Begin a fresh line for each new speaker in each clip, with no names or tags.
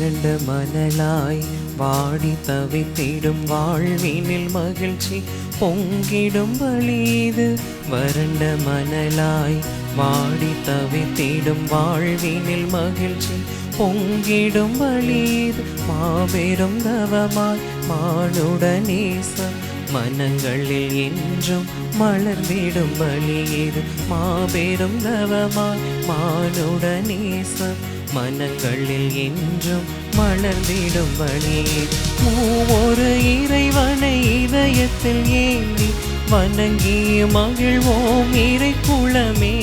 வறண்ட மணலாய் வாடி தவித்திடும் வாழ்வினில் மகிழ்ச்சி பொங்கிடும் வழிது. வறண்ட மணலாய் வாடி தவித்திடும் வாழ்வினில் மகிழ்ச்சி பொங்கிடும் வழிது. மாபெரும் தவமாய் மானுட நேசம் மனங்களில் என்றும் மலர்ந்திடும் வழியது. மாபெரும் தவமாய் மானுட நேசம் மனங்களில் என்றும் மலர்ந்திடும் வழியது. மூவொரு இறைவனை இதயத்தில் ஏந்தி வணங்கி மகிழ்வோம் இறை குலமே.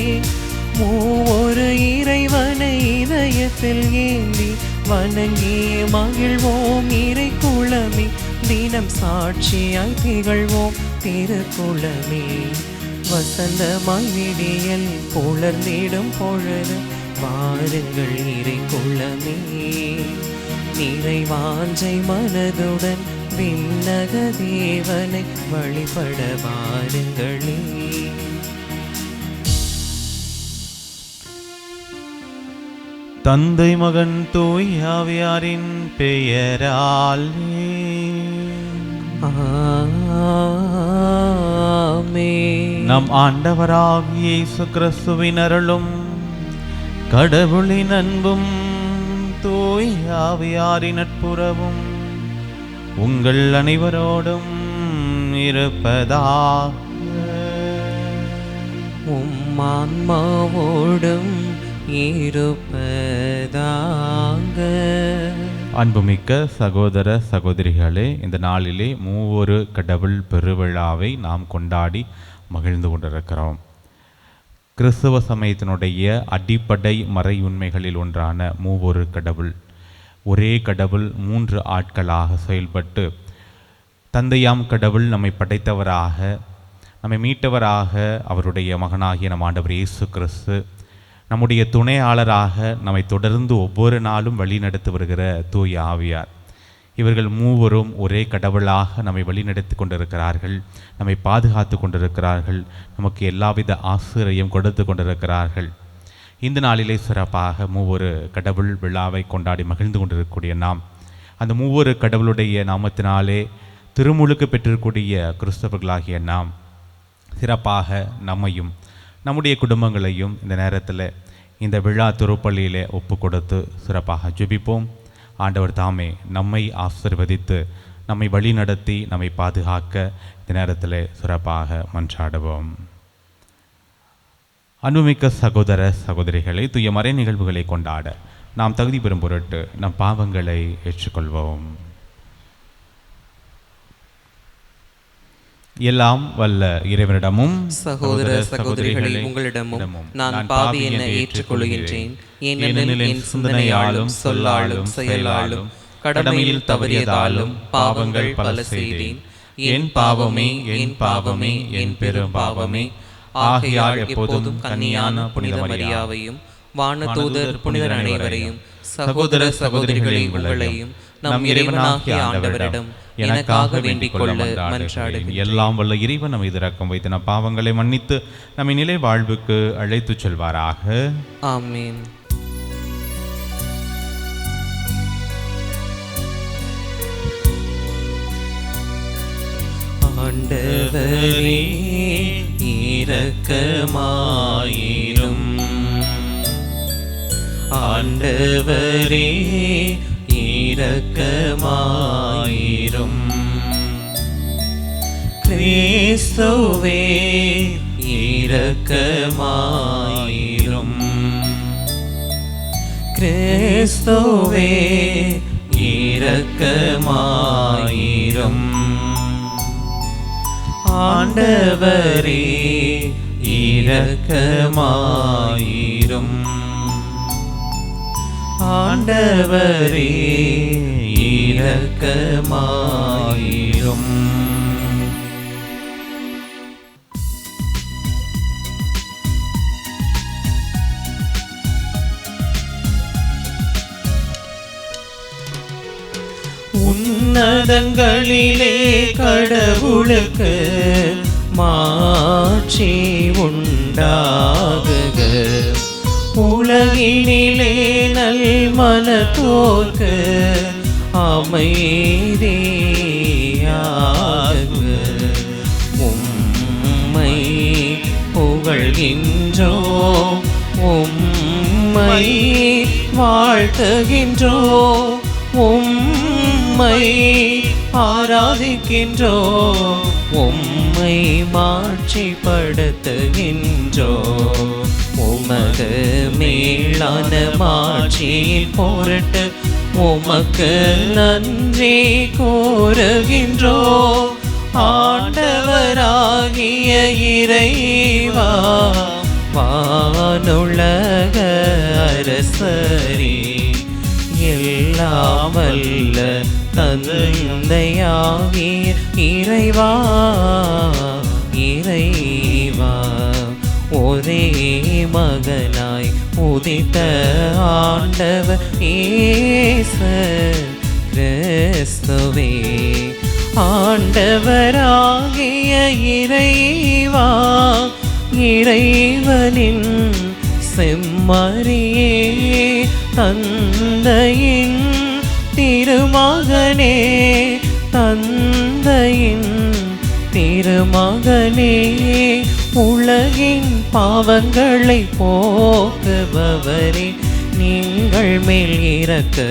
மூவொரு இறைவனை இதயத்தில் ஏந்தி வணங்கி மகிழ்வோம் இறை குலமே. தினம் சாட்சியாய் திகழ்வோம் திருக்குலமே. வசந்தமாய் விடியல் புலர்ந்திடும் பொழுது வாருங்கள் இறை குலமே. நிறைவாஞ்சை மனதுடன் விண்ணக தேவனை வழிபட வாருங்களே.
தந்தை மகன் தூய் ஆவியாரின் பெயராலே
ஆமென்.
நம் ஆண்டவராகிய இயேசு கிறிஸ்துவின் அருளும் கடவுளின் அன்பும் தூய் ஆவியாரின் நட்புறவும் உங்கள் அனைவரோடும் இருப்பதாக.
ஆன்மாவோடும் இருப்பதாக.
அன்புமிக்க சகோதர சகோதரிகளே, இந்த நாளிலே மூவொரு கடவுள் பெருவிழாவை நாம் கொண்டாடி மகிழ்ந்து கொண்டிருக்கிறோம். கிறிஸ்தவ சமயத்தினுடைய அடிப்படை மறை உண்மைகளில் ஒன்றான மூவொரு கடவுள், ஒரே கடவுள் 3 ஆட்களாக செயல்பட்டு தந்தையாம் கடவுள் நம்மை படைத்தவராக, நம்மை மீட்டவராக அவருடைய மகனாகிய நம் ஆண்டவர் இயேசு கிறிஸ்து, நம்முடைய துணையாளராக நம்மை தொடர்ந்து ஒவ்வொரு நாளும் வழிநடத்தி வருகிற தூய ஆவியார், இவர்கள் மூவரும் ஒரே கடவுளாக நம்மை வழிநடத்தி கொண்டிருக்கிறார்கள், நம்மை பாதுகாத்து கொண்டிருக்கிறார்கள், நமக்கு எல்லாவித ஆசிரியம் கொடுத்து கொண்டிருக்கிறார்கள். இந்த நாளிலே சிறப்பாக மூவொரு கடவுள் விழாவை கொண்டாடி மகிழ்ந்து கொண்டிருக்கக்கூடிய நாம், அந்த மூவொரு கடவுளுடைய நாமத்தினாலே திருமுழுக்கு பெற்றிருக்கக்கூடிய கிறிஸ்தவர்களாகிய நாம் சிறப்பாக நம்மையும் நம்முடைய குடும்பங்களையும் இந்த நேரத்தில் இந்த விழா திருப்பலியிலே ஒப்பு கொடுத்து சிறப்பாக ஜெபிப்போம். ஆண்டவர் தாமே நம்மை ஆசீர்வதித்து நம்மை வழி நடத்தி நம்மை பாதுகாக்க இந்த நேரத்தில் சிறப்பாக மன்றாடுவோம். அன்புமிக்க சகோதர சகோதரிகளை, தூய மறை நிகழ்வுகளை கொண்டாட நாம் தகுதி பெறும் பொருட்டு நம் பாவங்களை ஏற்றுக்கொள்வோம். எல்லாம் வல்ல இறைவனிடமும்
சகோதர சகோதரிகளை உங்களிடமும் நான் பாவி என ஏற்றுக்கொள்கின்றேன். ஏனெனில் என் சிந்தனையாலும் சொல்லாலும் செயலாலும் கடமையில் தவறியதாலும் பாவங்கள் பல செய்தேன். என் பாவமே என் பாவமே என் பெரும் பாவமே. ஆகையால் எப்போதும் கன்னியான புனித மரியாவையும் வானதூதர் புனிதர் அனைவரையும் சகோதர சகோதரிகளை உங்களையும் நம் இறைவனாகிய ஆண்டவரிடம் எனக்காக வேண்டிக் கொள்ள மன்றாடுகிறேன்.
எல்லாம் வல்ல இறைவன் நம்மை இரக்கம் வைத்து நம் பாவங்களை மன்னித்து நம்மை நிலை வாழ்வுக்கு அழைத்துச் செல்வாராக.
ஆமென். ஆண்டவரே இரக்கமாயிரும். ஆண்டவரே இரக்கமாயிரும். கிறிஸ்துவே இரக்கமாயிரும். கிறிஸ்துவே இரக்கமாயிரும். ஆண்டவரே இரக்கமாயிரும். ஆண்டவரே இரக்கமாயிரும். உன்னதங்களிலே கடவுளுக்கு மாட்சி உண்டாகுக. உலகினிலே நல் மனத்தோர்க்கு அமைதியாக உம்மை புகழ்கின்றோம், உம்மை வாழ்த்துகின்றோம், உம்மை ஆராதிக்கின்றோம், உம்மை மாட்சிப்படுத்துகின்றோம். உமது மேலான மாட்சியின் பொருட்டு உமக்கு நன்றி கூறுகின்றோம். ஆண்டவராகிய இறைவா, வானுலக அரசரே, எல்லாம் வல்ல தந்தையாகிய இறைவா, இறைவா, ஒரே மகனாய் உதித்த ஆண்டவர் இயேசு கிறிஸ்துவே, ஆண்டவராகிய இறைவா, இறைவனின் செம்மறியே, தந்தையின் திருமகனே, தந்தையின் திருமகனே, உலகின் பாவங்களை போக்குபவரே, நீங்கள் மேல் இரக்கமாயிரும்.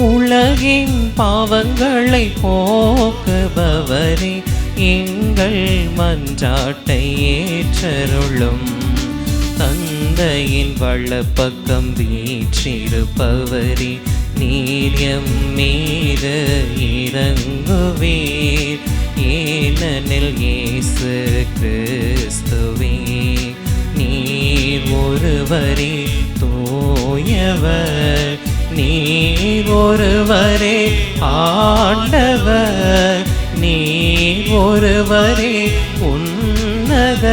உலகின் பாவங்களை போக்குபவரே, எங்கள் மன்றாட்டை ஏற்றருளும். தந்தையின் வலப்பக்கம் வீற்றிருப்பவரே, நீர் எம் மீது இறங்குவீர். ஏனெனில் இயேசு கிறிஸ்துவே, நீர் ஒருவரே தூயவர், நீர் ஒருவரே ஆண்டவர், நீர் ஒருவரே உன்னத.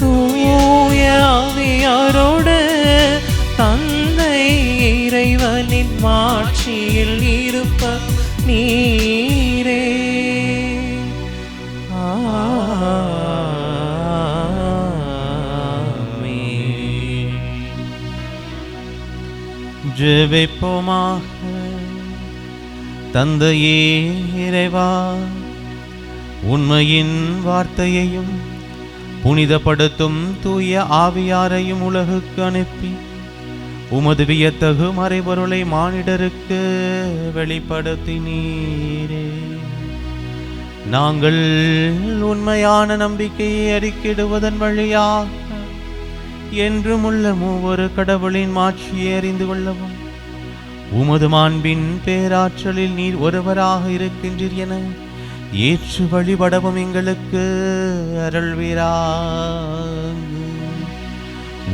தூய ஆவியாரோடு தந்தை இறைவனின் மாட்சியில் இருப்ப நீரே. ஆமென்.
ஜெபிப்போமாக. தந்தையே இறைவா, உண்மையின் வார்த்தையையும் புனிதப்படுத்தும் தூய ஆவியாரையும் உலகுக்கு அனுப்பி உமது வியத்தகு மறைபொருளை மானிடருக்கு வெளிப்படுத்தினீரே. நாங்கள் உண்மையான நம்பிக்கையை அறிக்கிடுவதன் வழியாக என்றும் உள்ள மூவொரு கடவுளின் மாட்சியை அறிந்து கொள்ளவும் உமது மாண்பின் பேராற்றலில் நீர் ஒருவராக இருக்கின்றீர் என ஏற்று வழிபடவும் எங்களுக்கு அருள்வீராக.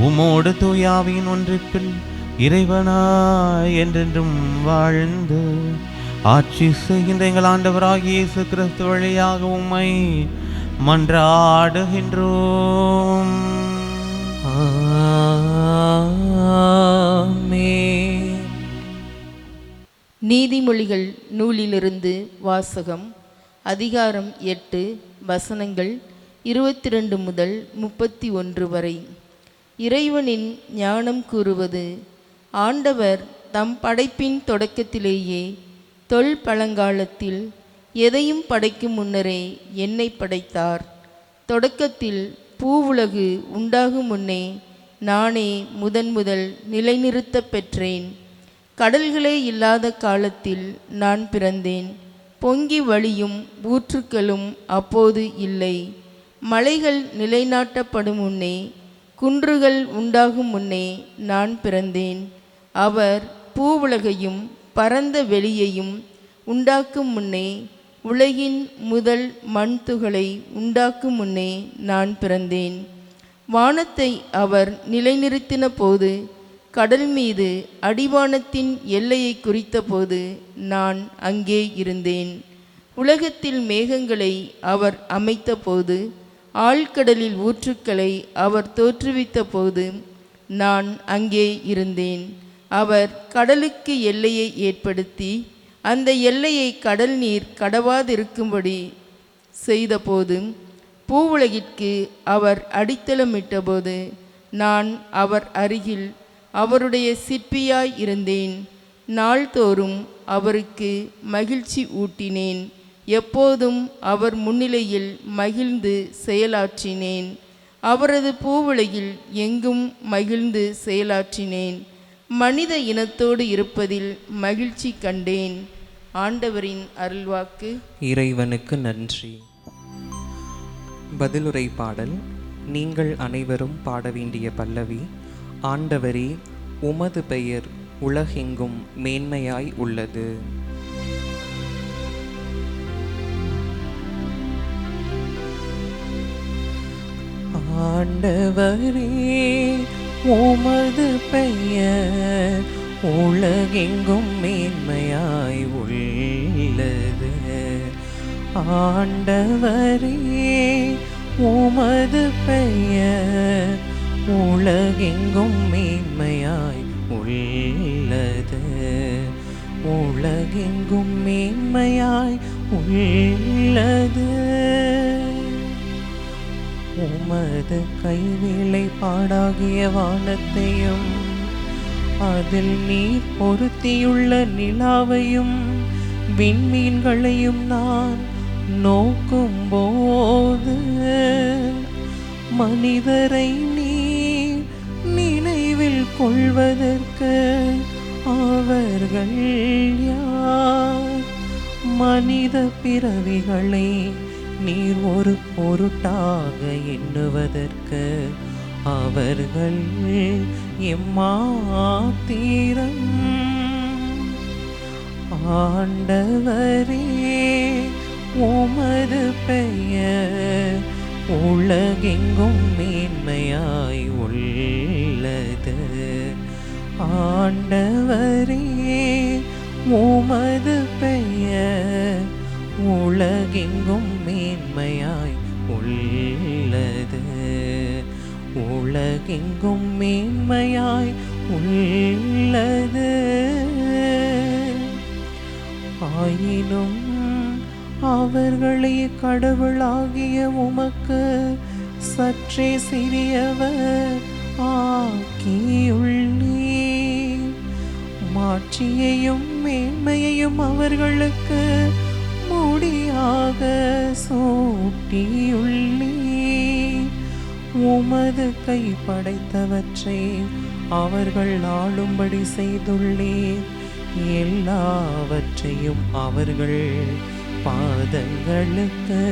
உமோடு தூயாவின் ஒன்றிப்பில் இறைவனாய் என்றென்றும் வாழ்ந்து ஆட்சி செய்கின்ற எங்கள் ஆண்டவராகிய இயேசு கிறிஸ்து வழியாக உம்மை மன்றாடுகின்றோம்.
ஆமென்.
நீதிமொழிகள் நூலிலிருந்து வாசகம். அதிகாரம் 8, வசனங்கள் 22 முதல் 31 வரை. இறைவனின் ஞானம் கூறுவது: ஆண்டவர் தம் படைப்பின் தொடக்கத்திலேயே தொல் பழங்காலத்தில் எதையும் படைக்கும் முன்னரே என்னை படைத்தார். தொடக்கத்தில் பூவுலகு உண்டாகும் முன்னே நானே முதல் நிலைநிறுத்த பெற்றேன். கடல்களே இல்லாத காலத்தில் நான் பிறந்தேன். பொங்கி வழியும் ஊற்றுக்களும் அப்போது இல்லை. மலைகள் நிலைநாட்டப்படும் முன்னே, குன்றுகள் உண்டாகும் முன்னே நான் பிறந்தேன். அவர் பூவுலகையும் பரந்த வெளியையும் உண்டாக்கும் முன்னே, உலகின் முதல் மண் துகளை உண்டாக்கும் முன்னே நான் பிறந்தேன். வானத்தை அவர் நிலைநிறுத்தின போது, கடல் மீது அடிவானத்தின் எல்லையை குறித்த போது நான் அங்கே இருந்தேன். உலகத்தில் மேகங்களை அவர் அமைத்த போது, ஆழ்கடலில் ஊற்றுக்களை அவர் தோற்றுவித்த போது நான் அங்கே இருந்தேன். அவர் கடலுக்கு எல்லையை ஏற்படுத்தி அந்த எல்லையை கடல் நீர் கடவாதிருக்கும்படி செய்தபோது, பூவுலகிற்கு அவர் அடித்தளமிட்டபோது நான் அவர் அருகில் அவருடைய சிற்பியாய் இருந்தேன். நாள்தோறும் அவருக்கு மகிழ்ச்சி ஊட்டினேன். எப்போதும் அவர் முன்னிலையில் மகிழ்ந்து செயலாற்றினேன். அவரது பூவுலகில் எங்கும் மகிழ்ந்து செயலாற்றினேன். மனித இனத்தோடு இருப்பதில் மகிழ்ச்சி கண்டேன். ஆண்டவரின் அருள்வாக்கு.
இறைவனுக்கு நன்றி. பதிலுரை பாடல். நீங்கள் அனைவரும் பாட வேண்டிய பல்லவி. ஆண்டவரே, உமது பெயர் உலகெங்கும் மேன்மையாய் உள்ளது.
ஆண்டவரே, உமது பெயர் உலகெங்கும் மேன்மையாய் உள்ளது. ஆண்டவரே, உமது பெயர் உலகெங்கும் மேன்மையாய் உள்ளது. உலகெங்கும் மேன்மையாய் உள்ளது. உமது கைவேலை பாடாகிய வானத்தையும் அதில் நீர் பொருத்தியுள்ள நிலாவையும் விண்மீன்களையும் நான் நோக்கும்போது மனிதரை நீர் நினைவில் கொள்வதற்கு அவர்கள் யார்? மனித பிறவிகளை நீர் ஒரு பொருட்டாக எண்ணுவதற்கு அவர்கள் எம்மாத்திரம். ஆண்டவரே, உமது பெயர் உலகெங்கும் மேன்மையாய் உள்ளது. ஆண்டவரே, உமது பெயர் உலகெங்கும் மேன்மையாய் உள்ளது. உலகெங்கும் மேன்மையாய் உள்ளது. ஆயினும் அவர்களை கடவுளாகிய உமக்கு சற்றே சிறியவர் ஆக்கியுள்ளீர். மாட்சியையும் மேன்மையையும் அவர்களுக்கு முடியாக சூட்டியுள்ளீர். உமது கை படைத்தவற்றை அவர்கள் ஆளும்படி செய்துள்ளீர். எல்லாவற்றையும் அவர்கள் பாதங்களுக்கு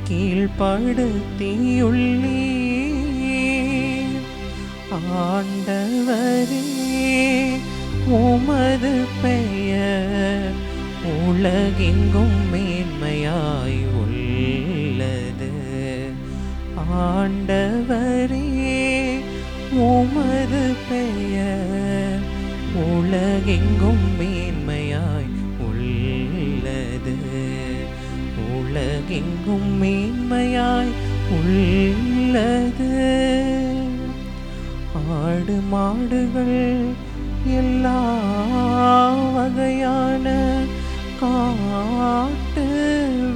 கீழ்ப்படுத்தியுள்ளீர். ஆண்டவரே, உமது பெயர் உலகெங்கும் மேன்மையாய் உள்ளது. ஆண்டவரே, உமது பெயர் உலகெங்கும் மேன்மையாய் உள்ளது. உலகெங்கும் மேன்மையாய் உள்ளது. ஆடு மாடுகள் எல்லா வகையான காட்டு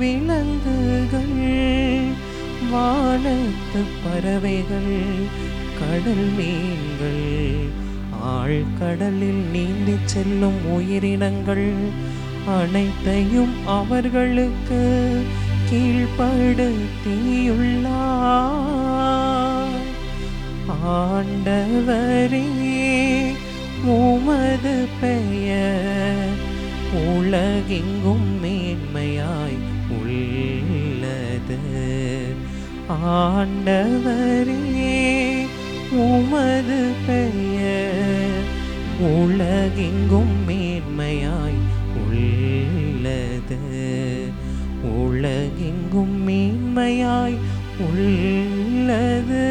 விலங்குகள், வானத்து பறவைகள், கடல் மீன்கள், ஆழ்கடலில் நீந்தி செல்லும் உயிரினங்கள் அனைத்தையும் அவர்களுக்கு கீழ்ப்படுத்தியுள்ளார். ஆண்டவரே, உமது பெயர் உலகெங்கும் மேன்மையாய் உள்ளது. ஆண்டவரே, உமது பெயர் உலகெங்கும் மேன்மையாய் உள்ளது. உலகெங்கும் மேன்மையாய் உள்ளது.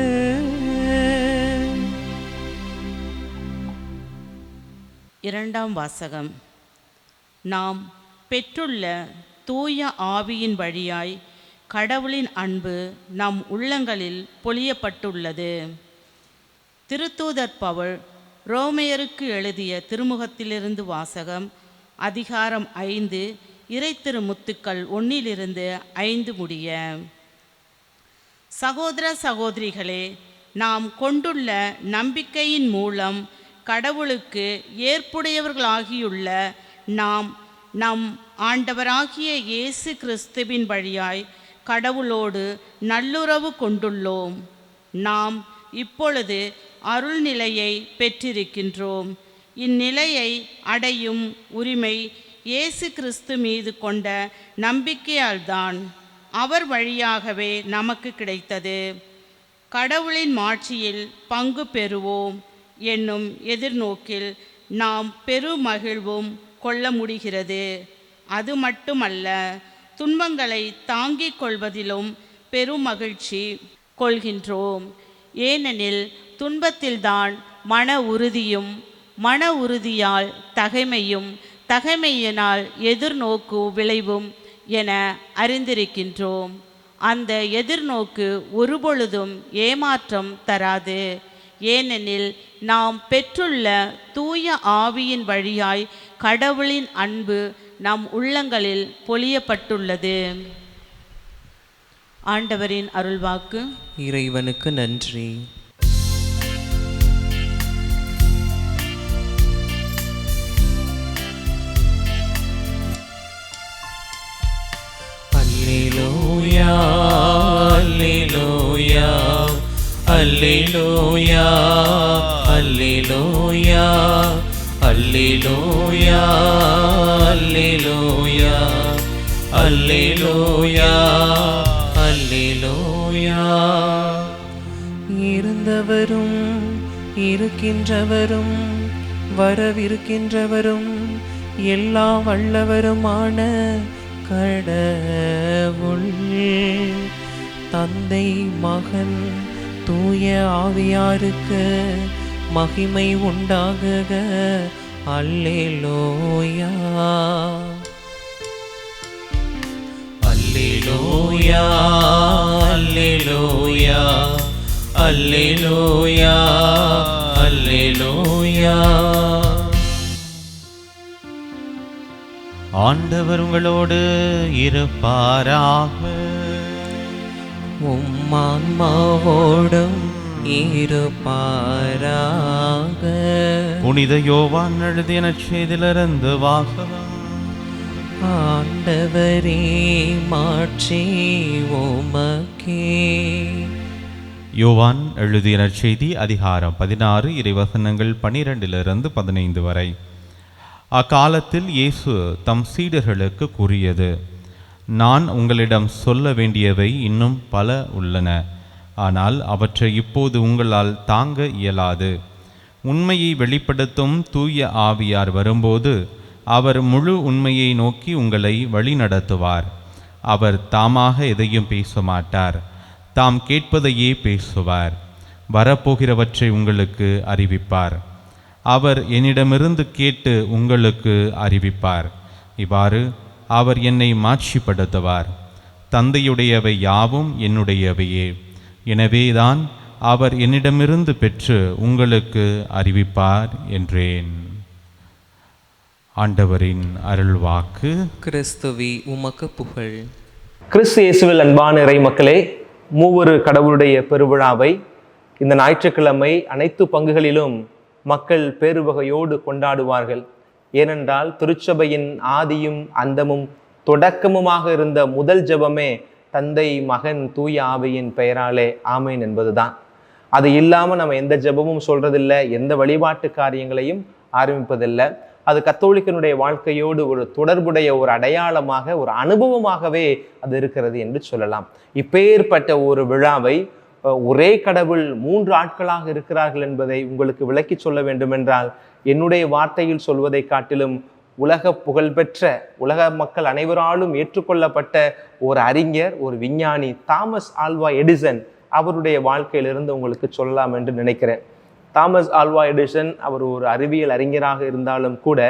இரண்டாம் வாசகம். நாம் பெற்றுள்ள தூய ஆவியின் வழியாய் கடவுளின் அன்பு நம் உள்ளங்களில் பொழியப்பட்டுள்ளது. திருத்தூதர் பவுல் ரோமையருக்கு எழுதிய திருமுகத்திலிருந்து வாசகம். அதிகாரம் 5, இறை திருமுத்துக்கள் 1-5 முடிய. சகோதர சகோதரிகளே, நாம் கொண்டுள்ள நம்பிக்கையின் மூலம் கடவுளுக்கு ஏற்புடையவர்களாகியுள்ள நாம் நம் ஆண்டவராகிய இயேசு கிறிஸ்துவின் வழியாய் கடவுளோடு நல்லுறவு கொண்டுள்ளோம். நாம் இப்பொழுது அருள்நிலையை பெற்றிருக்கின்றோம். இந்நிலையை அடையும் உரிமை இயேசு கிறிஸ்து மீது கொண்ட நம்பிக்கையால்தான், அவர் வழியாகவே நமக்கு கிடைத்தது. கடவுளின் மாட்சியில் பங்கு பெறுவோம் என்னும் எதிர்நோக்கில் நாம் பெருமகிழ்வும் கொள்ள முடிகிறது. அது மட்டுமல்ல, துன்பங்களை தாங்கிக் கொள்வதிலும் பெருமகிழ்ச்சி கொள்கின்றோம். ஏனெனில் துன்பத்தில்தான் மன உறுதியும், மன உறுதியால் தகைமையும், தகைமையினால் எதிர்நோக்கு விளைவும் என அறிந்திருக்கின்றோம். அந்த எதிர்நோக்கு ஒருபொழுதும் ஏமாற்றம் தராது. ஏனெனில் நாம் பெற்றுள்ள தூய ஆவியின் வழியாய் கடவுளின் அன்பு நம் உள்ளங்களில் பொழியப்பட்டுள்ளது. ஆண்டவரின் அருள்வாக்கு.
இறைவனுக்கு நன்றி. அல்லேலூயா அல்லேலூயா அல்லேலூயா அல்லேலூயா அல்லேலூயா அல்லேலூயா அல்லேலூயா அல்லேலூயா.
இருந்தவரும் இருக்கின்றவரும் வரவிருக்கின்றவரும் எல்லா வல்லவருமான கடவுள் தந்தை மகன் தூய ஆவியாருக்கு மகிமை உண்டாகுக. அல்லேலூயா
அல்லேலூயா அல்லேலூயா அல்லேலூயா அல்லேலூயா.
ஆண்டவர் உங்களோடு இருப்பாராக.
உம்மான்மாவோடும் இருப்பாராக.
புனித யோவான் எழுதிய நற்செய்தியிலிருந்து வாசகம்.
ஆண்டவரே மாட்சி உமக்கே.
யோவான் எழுதிய நற்செய்தி அதிகாரம் 16 இறைவசனங்கள் 12-15 வரை. அக்காலத்தில் இயேசு தம் சீடர்களுக்கு கூறியது, நான் உங்களிடம் சொல்ல வேண்டியவை இன்னும் பல உள்ளன, ஆனால் அவற்றை இப்போது உங்களால் தாங்க இயலாது. உண்மையை வெளிப்படுத்தும் தூய ஆவியார் வரும்போது அவர் முழு உண்மையை நோக்கி உங்களை வழிநடத்துவார். அவர் தாமாக எதையும் பேச மாட்டார், தாம் கேட்பதையே பேசுவார். வரப்போகிறவற்றை உங்களுக்கு அறிவிப்பார். அவர் என்னிடமிருந்து கேட்டு உங்களுக்கு அறிவிப்பார். இவ்வாறு அவர் என்னை மாட்சிப்படுத்துவார். தந்தையுடையவை யாவும் என்னுடையவையே. எனவேதான் அவர் என்னிடமிருந்து பெற்று உங்களுக்கு அறிவிப்பார் என்றேன். ஆண்டவரின் அருள்வாக்கு.
கிறிஸ்துவே உமக்கு புகழ்.
கிறிஸ்து இயேசுவில் அன்பான இறை மக்களே, மூவொரு கடவுளுடைய பெருவிழாவை இந்த ஞாயிற்றுக்கிழமை அனைத்து பங்குகளிலும் மக்கள் பேருவகையோடு கொண்டாடுவார்கள். ஏனென்றால் திருச்சபையின் ஆதியும் அந்தமும் தொடக்கமுமாக இருந்த முதல் ஜெபமே தந்தை மகன் தூய ஆவியின் பெயராலே ஆமேன் என்பதுதான். அது இல்லாமல் நம்ம எந்த ஜெபமும் சொல்றதில்லை, எந்த வழிபாட்டு காரியங்களையும் ஆரம்பிப்பதில்லை. அது கத்தோலிக்கனுடைய வாழ்க்கையோடு ஒரு தொடர்புடைய ஒரு அடையாளமாக, ஒரு அனுபவமாகவே அது இருக்கிறது என்று சொல்லலாம். இப்பேற்பட்ட ஒரு விழாவை ஒரே கடவுள் 3 ஆட்களாக இருக்கிறார்கள் என்பதை உங்களுக்கு விளக்கி சொல்ல வேண்டுமென்றால், என்னுடைய வார்த்தையில் சொல்வதை காட்டிலும் உலக புகழ்பெற்ற, உலக மக்கள் அனைவராலும் ஏற்றுக்கொள்ளப்பட்ட ஒரு அறிஞர், ஒரு விஞ்ஞானி தாமஸ் ஆல்வா எடிசன், அவருடைய வாழ்க்கையிலிருந்து உங்களுக்கு சொல்லலாம் என்று நினைக்கிறேன். தாமஸ் ஆல்வா எடிசன் அவர் ஒரு அறிவியல் அறிஞராக இருந்தாலும் கூட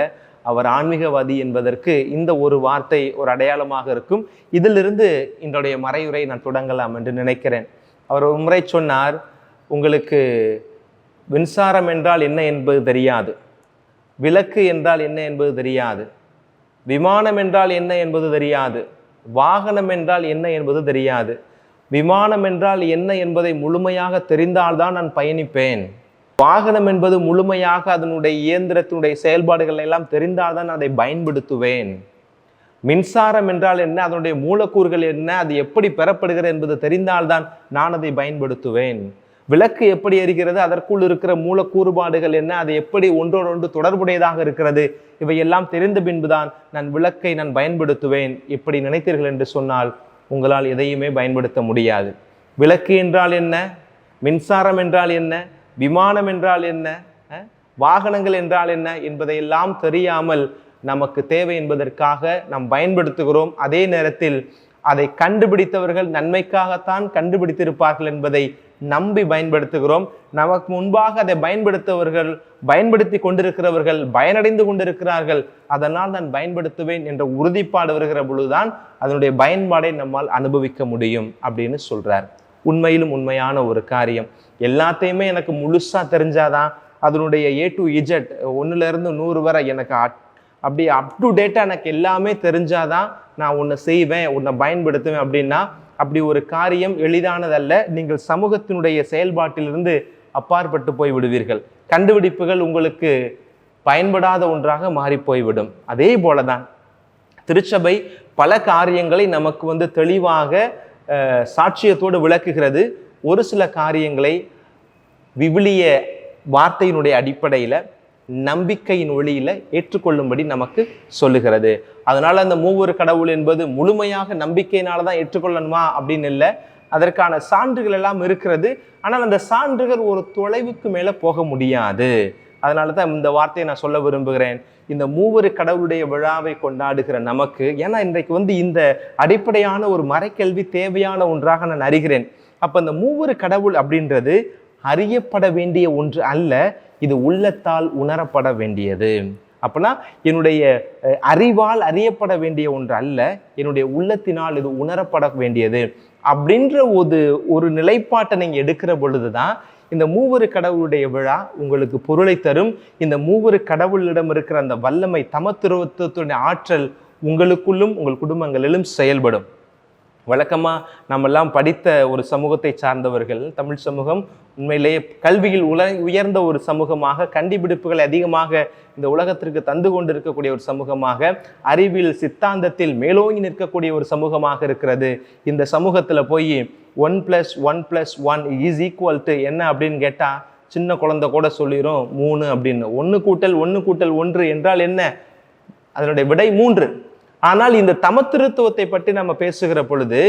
அவர் ஆன்மீகவாதி என்பதற்கு இந்த ஒரு வார்த்தை ஒரு அடையாளமாக இருக்கும். இதிலிருந்து இன்றைய மறையுரை நான் தொடங்கலாம் என்று நினைக்கிறேன். அவர் ஒரு முறை சொன்னார், உங்களுக்கு மின்சாரம் என்றால் என்ன என்பது தெரியாது, விளக்கு என்றால் என்ன என்பது தெரியாது, விமானம் என்றால் என்ன என்பது தெரியாது, வாகனம் என்றால் என்ன என்பது தெரியாது, விமானம் என்றால் என்ன என்பதை முழுமையாக தெரிந்தால்தான் நான் பயணிப்பேன். வாகனம் என்பது முழுமையாக அதனுடைய இயந்திரத்தினுடைய செயல்பாடுகள் எல்லாம் தெரிந்தால்தான் அதை பயன்படுத்துவேன். மின்சாரம் என்றால் என்ன, அதனுடைய மூலக்கூறுகள் என்ன, அது எப்படி பெறப்படுகிறது என்பது தெரிந்தால்தான் நான் அதை பயன்படுத்துவேன். விளக்கு எப்படி எரிகிறது, அதற்குள் இருக்கிற மூலக்கூறுபாடுகள் என்ன, அது எப்படி ஒன்றோடொன்று தொடர்புடையதாக இருக்கிறது, இவையெல்லாம் தெரிந்த பின்புதான் நான் விளக்கை நான் பயன்படுத்துவேன். இப்படி நினைத்தீர்கள் என்று சொன்னால் உங்களால் எதையுமே பயன்படுத்த முடியாது. விளக்கு என்றால் என்ன, மின்சாரம் என்றால் என்ன, விமானம் என்றால் என்ன, வாகனங்கள் என்றால் என்ன என்பதையெல்லாம் தெரியாமல் நமக்கு தேவை என்பதற்காக நாம் பயன்படுத்துகிறோம். அதே நேரத்தில் அதை கண்டுபிடித்தவர்கள் நன்மைக்காகத்தான் கண்டுபிடித்திருப்பார்கள் என்பதை நம்பி பயன்படுத்துகிறோம். நமக்கு முன்பாக அதை பயன்படுத்தி கொண்டிருக்கிறவர்கள் பயனடைந்து கொண்டிருக்கிறார்கள், அதனால் நான் பயன்படுத்துவேன் என்ற உறுதிப்பாடு வருகிற பொழுதுதான் அதனுடைய பயன்பாடை நம்மால் அனுபவிக்க முடியும் அப்படின்னு சொல்றார். உண்மையிலும் உண்மையான ஒரு காரியம். எல்லாத்தையுமே எனக்கு முழுசா தெரிஞ்சாதான், அதனுடைய A to Z 1லேருந்து 100 வரை எனக்கு அப்படி அப் டு டேட்டா எனக்கு எல்லாமே தெரிஞ்சாதான் நான் உன்னை செய்வேன், உன்னை பயன்படுத்துவேன் அப்படின்னா அப்படி ஒரு காரியம் எளிதானதல்ல. நீங்கள் சமூகத்தினுடைய செயல்பாட்டிலிருந்து அப்பாற்பட்டு போய் விடுவீர்கள். கண்டுபிடிப்புகள் உங்களுக்கு பயன்படாத ஒன்றாக மாறி போய்விடும். அதே போலதான் திருச்சபை பல காரியங்களை நமக்கு தெளிவாக சாட்சியத்தோடு விளக்குகிறது. ஒரு சில காரியங்களை விவிலிய வார்த்தையினுடைய அடிப்படையில் நம்பிக்கையின் ஒளியில ஏற்றுக்கொள்ளும்படி நமக்கு சொல்லுகிறது. அதனால அந்த மூவொரு கடவுள் என்பது முழுமையாக நம்பிக்கையினால தான் ஏற்றுக்கொள்ளணுமா அப்படின்னு இல்லை. அதற்கான சான்றுகள் எல்லாம் இருக்கிறது. ஆனால் அந்த சான்றுகள் ஒரு தொலைவுக்கு மேல போக முடியாது. அதனால தான் இந்த வார்த்தையை நான் சொல்ல விரும்புகிறேன். இந்த மூவொரு கடவுளுடைய விழாவை கொண்டாடுகிற நமக்கு, ஏன்னா இன்றைக்கு இந்த அடிப்படையான ஒரு மறைக்கல்வி தேவையான ஒன்றாக நான் அறிகிறேன். அப்ப அந்த மூவொரு கடவுள் அப்படின்றது அறியப்பட வேண்டிய ஒன்று அல்ல, இது உள்ளத்தால் உணரப்பட வேண்டியது. அப்படின்னா என்னுடைய அறிவால் அறியப்பட வேண்டிய ஒன்று அல்ல, என்னுடைய உள்ளத்தினால் இது உணரப்பட வேண்டியது அப்படின்ற ஒரு நிலைப்பாட்டை நீங்க எடுக்கிற பொழுதுதான் இந்த மூவொரு கடவுளுடைய விழா உங்களுக்கு பொருளை தரும். இந்த மூவொரு கடவுளிடம் இருக்கிற அந்த வல்லமை, தமத்துவத்துடைய ஆற்றல் உங்களுக்குள்ளும் உங்கள் குடும்பங்களிலும் செயல்படும். வழக்கமாக நம்மெல்லாம் படித்த ஒரு சமூகத்தை சார்ந்தவர்கள், தமிழ் சமூகம் உண்மையிலேயே கல்வியில் உயர்ந்த ஒரு சமூகமாக, கண்டுபிடிப்புகளை அதிகமாக இந்த உலகத்திற்கு தந்து கொண்டு இருக்கக்கூடிய ஒரு சமூகமாக, அறிவியல் சித்தாந்தத்தில் மேலோங்கி நிற்கக்கூடிய ஒரு சமூகமாக இருக்கிறது. இந்த சமூகத்தில் போய் 1+1+1 என்ன அப்படின்னு கேட்டால் சின்ன குழந்தை கூட சொல்லிடும் 3 அப்படின்னு. 1+1+1 என்றால் என்ன? அதனுடைய விடை 3. ஆனால் இந்த தமத்திருத்துவத்தை பற்றி நம்ம பேசுகிற பொழுது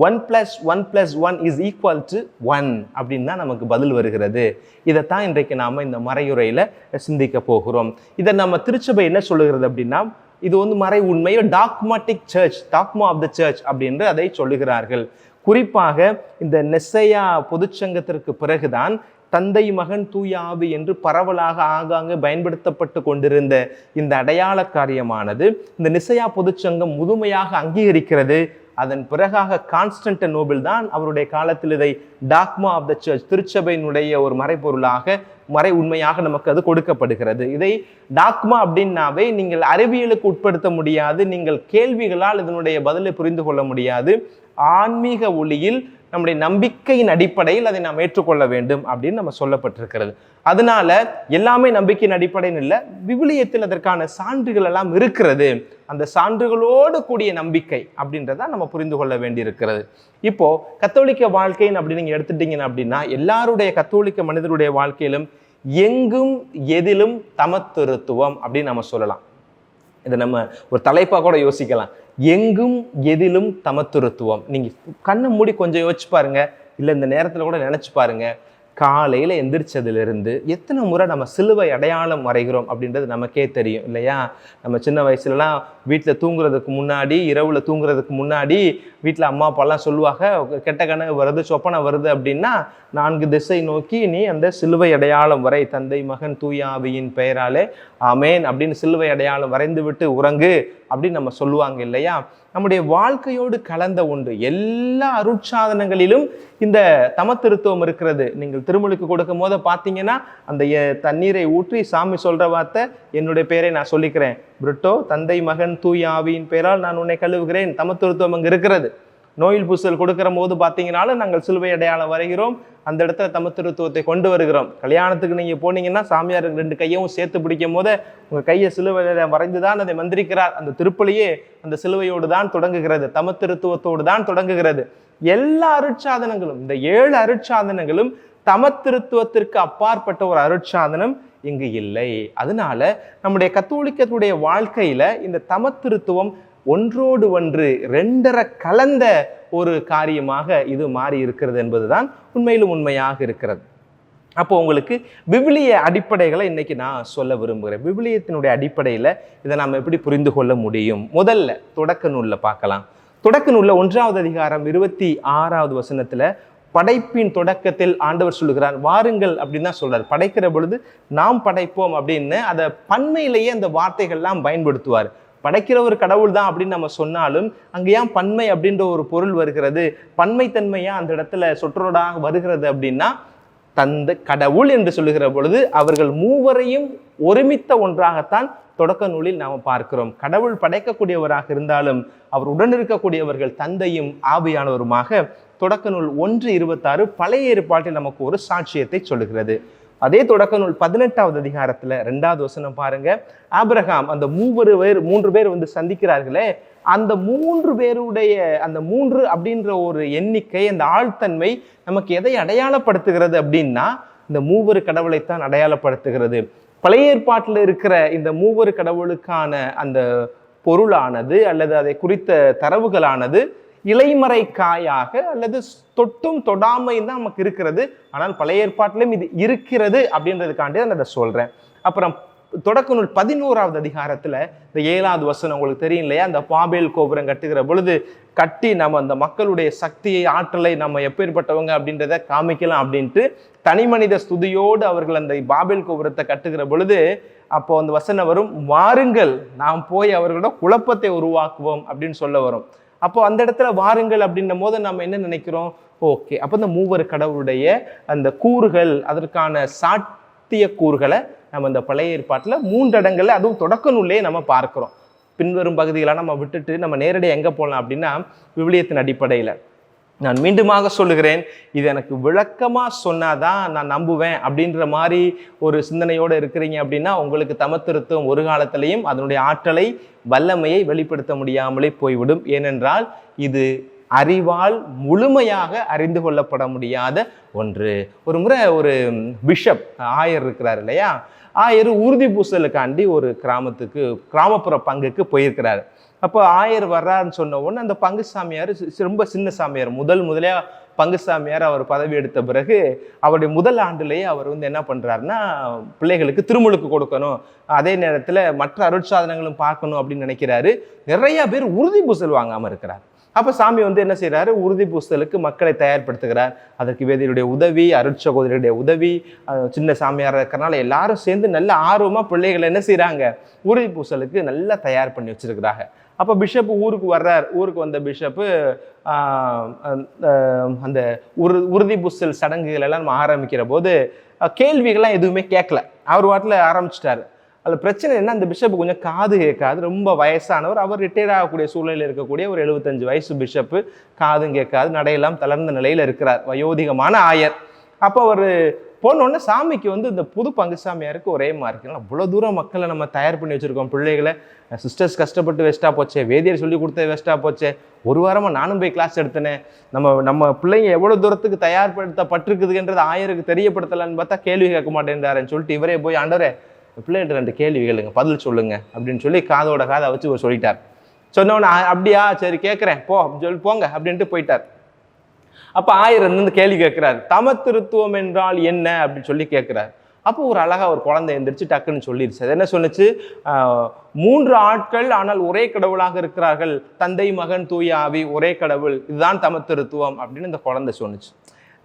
1+1+1 அப்படின்னு தான் நமக்கு பதில் வருகிறது. இதைத்தான் இன்றைக்கு நாம இந்த மறையுரையில சிந்திக்க போகிறோம். இதை நம்ம திருச்சபை என்ன சொல்லுகிறது அப்படின்னா, இது மறை உண்மையோ dogmatic church, dogma of the church அப்படின்னு அதை சொல்லுகிறார்கள். குறிப்பாக இந்த நெசையா பொதுச்சங்கத்திற்கு பிறகுதான் தந்தை மகன் தூய ஆவி என்று பரவலாக ஆங்காங்கே பயன்படுத்தப்பட்டு கொண்டிருந்த இந்த அடையாள காரியமானது இந்த நிசையா பொதுச்சங்கம் முழுமையாக அங்கீகரிக்கிறது. அதன் பிறகாக கான்ஸ்டன்டினோபிள் தான் அவருடைய காலத்தில் இதை டாக்மா ஆஃப் த சர்ச், திருச்சபையினுடைய ஒரு மறைப்பொருளாக, மறை உண்மையாக நமக்கு அது கொடுக்கப்படுகிறது. இதை டாக்மா அப்படின்னாவே நீங்கள் அறிவியலுக்கு உட்படுத்த முடியாது, நீங்கள் கேள்விகளால் இதனுடைய பதிலை புரிந்து கொள்ள முடியாது. ஆன்மீக ஒளியில் நம்முடைய நம்பிக்கையின் அடிப்படையில் அதை நாம் ஏற்றுக்கொள்ள வேண்டும் அப்படின்னு நம்ம சொல்லப்பட்டிருக்கிறது. அதனால எல்லாமே நம்பிக்கையின் அடிப்படையில் இல்லை, விவிலியத்தில் அதற்கான சான்றுகள் எல்லாம் இருக்கிறது. அந்த சான்றுகளோடு கூடிய நம்பிக்கை அப்படின்றத நம்ம புரிந்து கொள்ள வேண்டியிருக்கிறது. இப்போ கத்தோலிக்க வாழ்க்கைன்னு அப்படி நீங்க எடுத்துட்டீங்கன்னா அப்படின்னா, எல்லாருடைய கத்தோலிக்க மனிதருடைய வாழ்க்கையிலும் எங்கும் எதிலும் தமத்திருத்துவம் அப்படின்னு நம்ம சொல்லலாம். இதை நம்ம ஒரு தலைப்பாக கூட யோசிக்கலாம். எங்கும் எதிலும் தமத்துவத்துவம். நீங்க கண்ணை மூடி கொஞ்சம் யோசிச்சு பாருங்க, இல்லை இந்த நேரத்தில் கூட நினைச்சு பாருங்க. காலையில் எந்திரிச்சதுலேருந்து எத்தனை முறை நம்ம சிலுவை அடையாளம் வரைகிறோம் அப்படின்றது நமக்கே தெரியும் இல்லையா? நம்ம சின்ன வயசுலலாம் வீட்டில் தூங்குறதுக்கு முன்னாடி, இரவில் தூங்குறதுக்கு முன்னாடி வீட்டில் அம்மா அப்பாலாம் சொல்லுவாங்க, கெட்ட கனவு வருது, சொப்பனை வருது அப்படின்னா 4 திசை நோக்கி நீ அந்த சிலுவை அடையாளம் வரை, தந்தை மகன் தூய ஆவியின் பெயராலே ஆமேன் அப்படின்னு சிலுவை அடையாளம் வரைந்து விட்டு உறங்கு அப்படின்னு நம்ம சொல்லுவாங்க இல்லையா? நம்முடைய வாழ்க்கையோடு கலந்த ஒன்று. எல்லா அருட்சாதனங்களிலும் இந்த தமத்திருத்துவம் இருக்கிறது. நீங்கள் திருமுழுக்கு கொடுக்கும் போது பார்த்தீங்கன்னா அந்த தண்ணீரை ஊற்றி சாமி சொல்ற வார்த்தை, என்னுடைய பெயரை நான் சொல்லிக்கிறேன், பிரிட்டோ, தந்தை மகன் தூய ஆவியின் பெயரால் நான் உன்னை கழுவுகிறேன். தமத்திருத்துவம் அங்கு இருக்கிறது. நோயில் பூசல் கொடுக்கிற போது பார்த்தீங்கன்னாலும் நாங்கள் சிலுவை அடையாளம் வரைகிறோம், அந்த இடத்துல தமத்திருத்துவத்தை கொண்டு வருகிறோம். கல்யாணத்துக்கு நீங்கள் போனீங்கன்னா சாமியார் 2 கையவும் சேர்த்து பிடிக்கும் போது உங்கள் கையை சிலுவையில் வரைந்து தான் அதை மந்திரிக்கிறார். அந்த திருப்பலியே அந்த சிலுவையோடு தான் தொடங்குகிறது, தமத்திருத்துவத்தோடு தான் தொடங்குகிறது. எல்லா அருட்சாதனங்களும், இந்த 7 அருட்சாதனங்களும் தமத்திருத்துவத்திற்கு அப்பாற்பட்ட ஒரு அருட்சாதனம் இங்கு இல்லை. அதனால நம்முடைய கத்தோலிக்கத்துடைய வாழ்க்கையில இந்த தமத்திருத்துவம் ஒன்றோடு ஒன்று 2 கலந்த ஒரு காரியமாக இது மாறி இருக்கிறது என்பதுதான் உண்மையிலும் உண்மையாக இருக்கிறது. அப்போ உங்களுக்கு விவிலிய அடிப்படைகளை இன்னைக்கு நான் சொல்ல விரும்புகிறேன். விவிலியத்தினுடைய அடிப்படையில் இதை நாம் எப்படி புரிந்து கொள்ள முடியும்? முதல்ல தொடக்க நூலில் பார்க்கலாம். தொடக்க நூலில் 1வது அதிகாரம் 26வது வசனத்தில் படைப்பின் தொடக்கத்தில் ஆண்டவர் சொல்லுகிறார், வாருங்கள் அப்படின்னு தான் சொல்றார். படைக்கிற பொழுது நாம் படைப்போம் அப்படின்னு அதை பன்மையிலேயே அந்த வார்த்தைகள்லாம் பயன்படுத்துவார். படைக்கிற ஒரு கடவுள் தான் அப்படின்னு நம்ம சொன்னாலும் அங்கே ஏன் பன்மை அப்படின்ற ஒரு பொருள் வருகிறது, பன்மைத்தன்மையா அந்த இடத்துல சொற்றொடாக வருகிறது அப்படின்னா, தந்த கடவுள் என்று சொல்லுகிற பொழுது அவர்கள் மூவரையும் ஒருமித்த ஒன்றாகத்தான் தொடக்க நூலில் நாம் பார்க்கிறோம். கடவுள் படைக்கக்கூடியவராக இருந்தாலும் அவர் உடனிருக்கக்கூடியவர்கள் தந்தையும் ஆவியானவருமாக தொடக்க நூல் 1:26 பழைய ஏற்பாட்டில் நமக்கு ஒரு சாட்சியத்தை சொல்லுகிறது. அதே தொடக்க நூல் 18வது அதிகாரத்துல 2வது வசனம் பாருங்க. ஆபிரகாம் அந்த 3 பேர் வந்து சந்திக்கிறார்களே, அந்த 3 பேருடைய அந்த 3 அப்படின்ற ஒரு எண்ணிக்கை, அந்த ஆழ்த்தன்மை நமக்கு எதை அடையாளப்படுத்துகிறது அப்படின்னா, இந்த 3 கடவுளைத்தான் அடையாளப்படுத்துகிறது. பழைய ஏற்பாட்டில் இருக்கிற இந்த 3 கடவுளுக்கான அந்த பொருளானது அல்லது அதை குறித்த தரவுகளானது இலைமறை காயாக அல்லது தொட்டும் தொடாமையும் தான் நமக்கு இருக்கிறது. ஆனால் பழைய ஏற்பாட்டிலும் இது இருக்கிறது அப்படின்றதுக்காண்டி நான் அதை சொல்றேன். அப்புறம் தொடக்க நூல் 11வது அதிகாரத்துல இந்த 7வது வசனம் உங்களுக்கு தெரியும் இல்லையா, அந்த பாபேல் கோபுரம் கட்டுகிற பொழுது கட்டி நம்ம அந்த மக்களுடைய சக்தியை, ஆற்றலை நம்ம எப்பேற்பட்டவங்க அப்படின்றத காமிக்கலாம் அப்படின்ட்டு தனி மனித ஸ்துதியோடு அவர்கள் அந்த பாபேல் கோபுரத்தை கட்டுகிற பொழுது அப்போ அந்த வசனம் வரும், வாருங்கள் நாம் போய் அவர்களோட குழப்பத்தை உருவாக்குவோம் அப்படின்னு சொல்ல வரும். அப்போ அந்த இடத்துல வாருங்கள் அப்படின்னும் போது நம்ம என்ன நினைக்கிறோம், ஓகே அப்போ இந்த 3 கடவுளுடைய அந்த கூறுகள், அதற்கான சாத்திய கூறுகளை நம்ம இந்த பழைய ஏற்பாட்டில் 3 இடங்கள்ல அதுவும் தொடக்க நூல்லையே நம்ம பார்க்கிறோம். பின்வரும் பகுதிகளாக நம்ம விட்டுட்டு நம்ம நேரடியாக எங்கே போகலாம் அப்படின்னா விவிலியத்தின் அடிப்படையில். நான் மீண்டுமாக சொல்லுகிறேன், இது எனக்கு விளக்கமாக சொன்னாதான் நான் நம்புவேன் அப்படின்ற மாதிரி ஒரு சிந்தனையோடு இருக்கிறீங்க அப்படின்னா உங்களுக்கு தமத்திருத்துவம் ஒரு காலத்திலையும் அதனுடைய ஆற்றலை, வல்லமையை வெளிப்படுத்த முடியாமலே போய்விடும். ஏனென்றால் இது அறிவால் முழுமையாக அறிந்து கொள்ளப்பட முடியாத ஒன்று. ஒரு முறை ஒரு பிஷப் ஆயர் இருக்கிறார் இல்லையா, ஆயர் உறுதி பூசலுக்காண்டி ஒரு கிராமப்புற பங்குக்கு போயிருக்கிறாரு. அப்போ ஆயர் வர்றாருன்னு சொன்ன உடனே அந்த பங்கு சாமியார் ரொம்ப சின்ன சாமியார், முதலையா பங்கு சாமியார் அவர் பதவி எடுத்த பிறகு அவருடைய முதல் ஆண்டுலேயே அவர் வந்து என்ன பண்ணுறாருன்னா, பிள்ளைகளுக்கு திருமுழுக்கு கொடுக்கணும், அதே நேரத்தில் மற்ற அருட்சாதனங்களும் பார்க்கணும் அப்படின்னு நினைக்கிறாரு. நிறைய பேர் உறுதி பூசல் வாங்காமல் இருக்கிறார். அப்போ சாமி வந்து என்ன செய்கிறாரு, உறுதி பூசலுக்கு மக்களை தயார்படுத்துகிறார். அதற்கு வேதியுடைய உதவி, அருட்சகோதரியுடைய உதவி, சின்ன சாமியார் இருக்கிறனால எல்லாரும் சேர்ந்து நல்ல ஆர்வமாக பிள்ளைகளை என்ன செய்கிறாங்க, உறுதி பூசலுக்கு நல்லா தயார் பண்ணி வச்சிருக்கிறாங்க. அப்போ பிஷப்பு ஊருக்கு வர்றார். ஊருக்கு வந்த பிஷப்பு அந்த உறுதி பூசல் சடங்குகள் எல்லாம் நம்ம ஆரம்பிக்கிற போது கேள்விகள்லாம் எதுவுமே கேட்கல, அவர் வாட்டில் ஆரம்பிச்சிட்டாரு. அதில் பிரச்சனை என்ன, அந்த பிஷப்பு கொஞ்சம் காது கேட்காது, ரொம்ப வயசானவர், அவர் ரிட்டையர் ஆகக்கூடிய சூழ்நிலையில் இருக்கக்கூடிய ஒரு 75 வயசு பிஷப்பு, காதும் கேட்காது, நடையெல்லாம் தளர்ந்த நிலையில் இருக்கிறார், வயோதிகமான ஆயர். அப்போ அவர் போனோடனே சாமிக்கு வந்து இந்த புது பங்கு சாமியாருக்கு ஒரே மாதிரி, அவ்வளோ தூரம் மக்களை நம்ம தயார் பண்ணி வச்சுருக்கோம், பிள்ளைகளை சிஸ்டர்ஸ் கஷ்டப்பட்டு வேஸ்ட்டாக போச்சே, வேதியர் சொல்லி கொடுத்த வேஸ்ட்டாக போச்சே, ஒரு வாரமாக நானும் போய் கிளாஸ் எடுத்தேனே, நம்ம பிள்ளைங்க எவ்வளோ தூரத்துக்கு தயார்படுத்தப்பட்டிருக்குதுன்றது ஆயருக்கு தெரியப்படுத்தலான்னு பார்த்தா கேள்வி கேட்க மாட்டேன்றாருன்னு சொல்லிட்டு இவரே போய், ஆண்டவரே பிள்ளைகிட்ட 2 கேள்விகளுங்க, பதில் சொல்லுங்க அப்படின்னு சொல்லி காதோட காதை வச்சு சொல்லிட்டார். சொன்னவொன்னே அப்படியா சரி கேட்குறேன் போ அப்படின்னு சொல்லி போங்க அப்படின்ட்டு போயிட்டார். அப்போ ஆயர் வந்து கேள்வி கேட்குறாரு, தமத்திருத்துவம் என்றால் என்ன அப்படின்னு சொல்லி கேட்குறாரு. அப்போ ஒரு அழகா ஒரு குழந்தை எந்திரிச்சு டக்குன்னு சொல்லிடுச்சு. அது என்ன சொன்னிச்சு, 3 ஆட்கள் ஆனால் ஒரே கடவுளாக இருக்கிறார்கள், தந்தை மகன் தூய ஆவி ஒரே கடவுள், இதுதான் தமத்திருத்துவம் அப்படின்னு இந்த குழந்தை சொன்னிச்சு.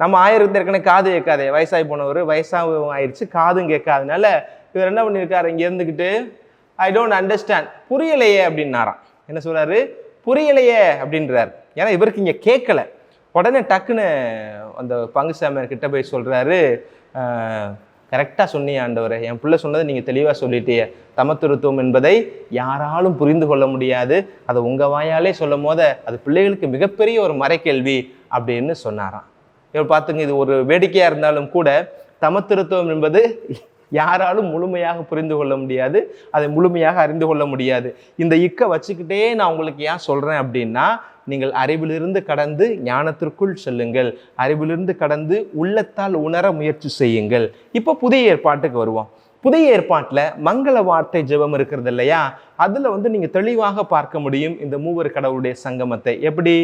நம்ம ஆயருக்கு ஏற்கனவே காது கேட்காதே, வயசாகி போனவர், வயசாகவும் ஆயிடுச்சு, காதும் கேட்காதனால இவர் என்ன பண்ணியிருக்காரு, இங்கே இருந்துக்கிட்டு ஐ டோன்ட் அண்டர்ஸ்டாண்ட், புரியலையே அப்படின்னாராம். என்ன சொல்றாரு, புரியலையே அப்படின்றாரு. ஏன்னா இவருக்கு இங்கே கேட்கல. உடனே டக்குன்னு அந்த பங்கு சாமியார் கிட்ட போய் சொல்றாரு, கரெக்டாக சொன்னீங்க ஆண்டவரே, என் பிள்ளை சொன்னதை நீங்கள் தெளிவாக சொல்லிட்டீங்க. தமத்திருத்துவம் என்பதை யாராலும் புரிந்து கொள்ள முடியாது, அதை உங்கள் வாயாலே சொல்லும் போத அது பிள்ளைகளுக்கு மிகப்பெரிய ஒரு மறைக்கேள்வி அப்படின்னு சொன்னாராம். இப்போ பார்த்துங்க, இது ஒரு வேடிக்கையாக இருந்தாலும் கூட தமத்திருத்துவம் என்பது யாராலும் முழுமையாக புரிந்து கொள்ள முடியாது, அதை முழுமையாக அறிந்து கொள்ள முடியாது. இந்த இக்கை வச்சுக்கிட்டே நான் உங்களுக்கு ஏன் சொல்கிறேன் அப்படின்னா, நீங்கள் அறிவிலிருந்து கடந்து ஞானத்திற்குள் செல்லுங்கள், அறிவிலிருந்து கடந்து உள்ளத்தால் உணர முயற்சி செய்யுங்கள். இப்போ புதிய ஏற்பாட்டுக்கு வருவோம். புதிய ஏற்பாட்டில் மங்கள வார்த்தை ஜெபம் இருக்கிறது இல்லையா, அதில் நீங்கள் தெளிவாக பார்க்க முடியும் இந்த மூவர் கடவுளுடைய சங்கமத்தை. எப்படி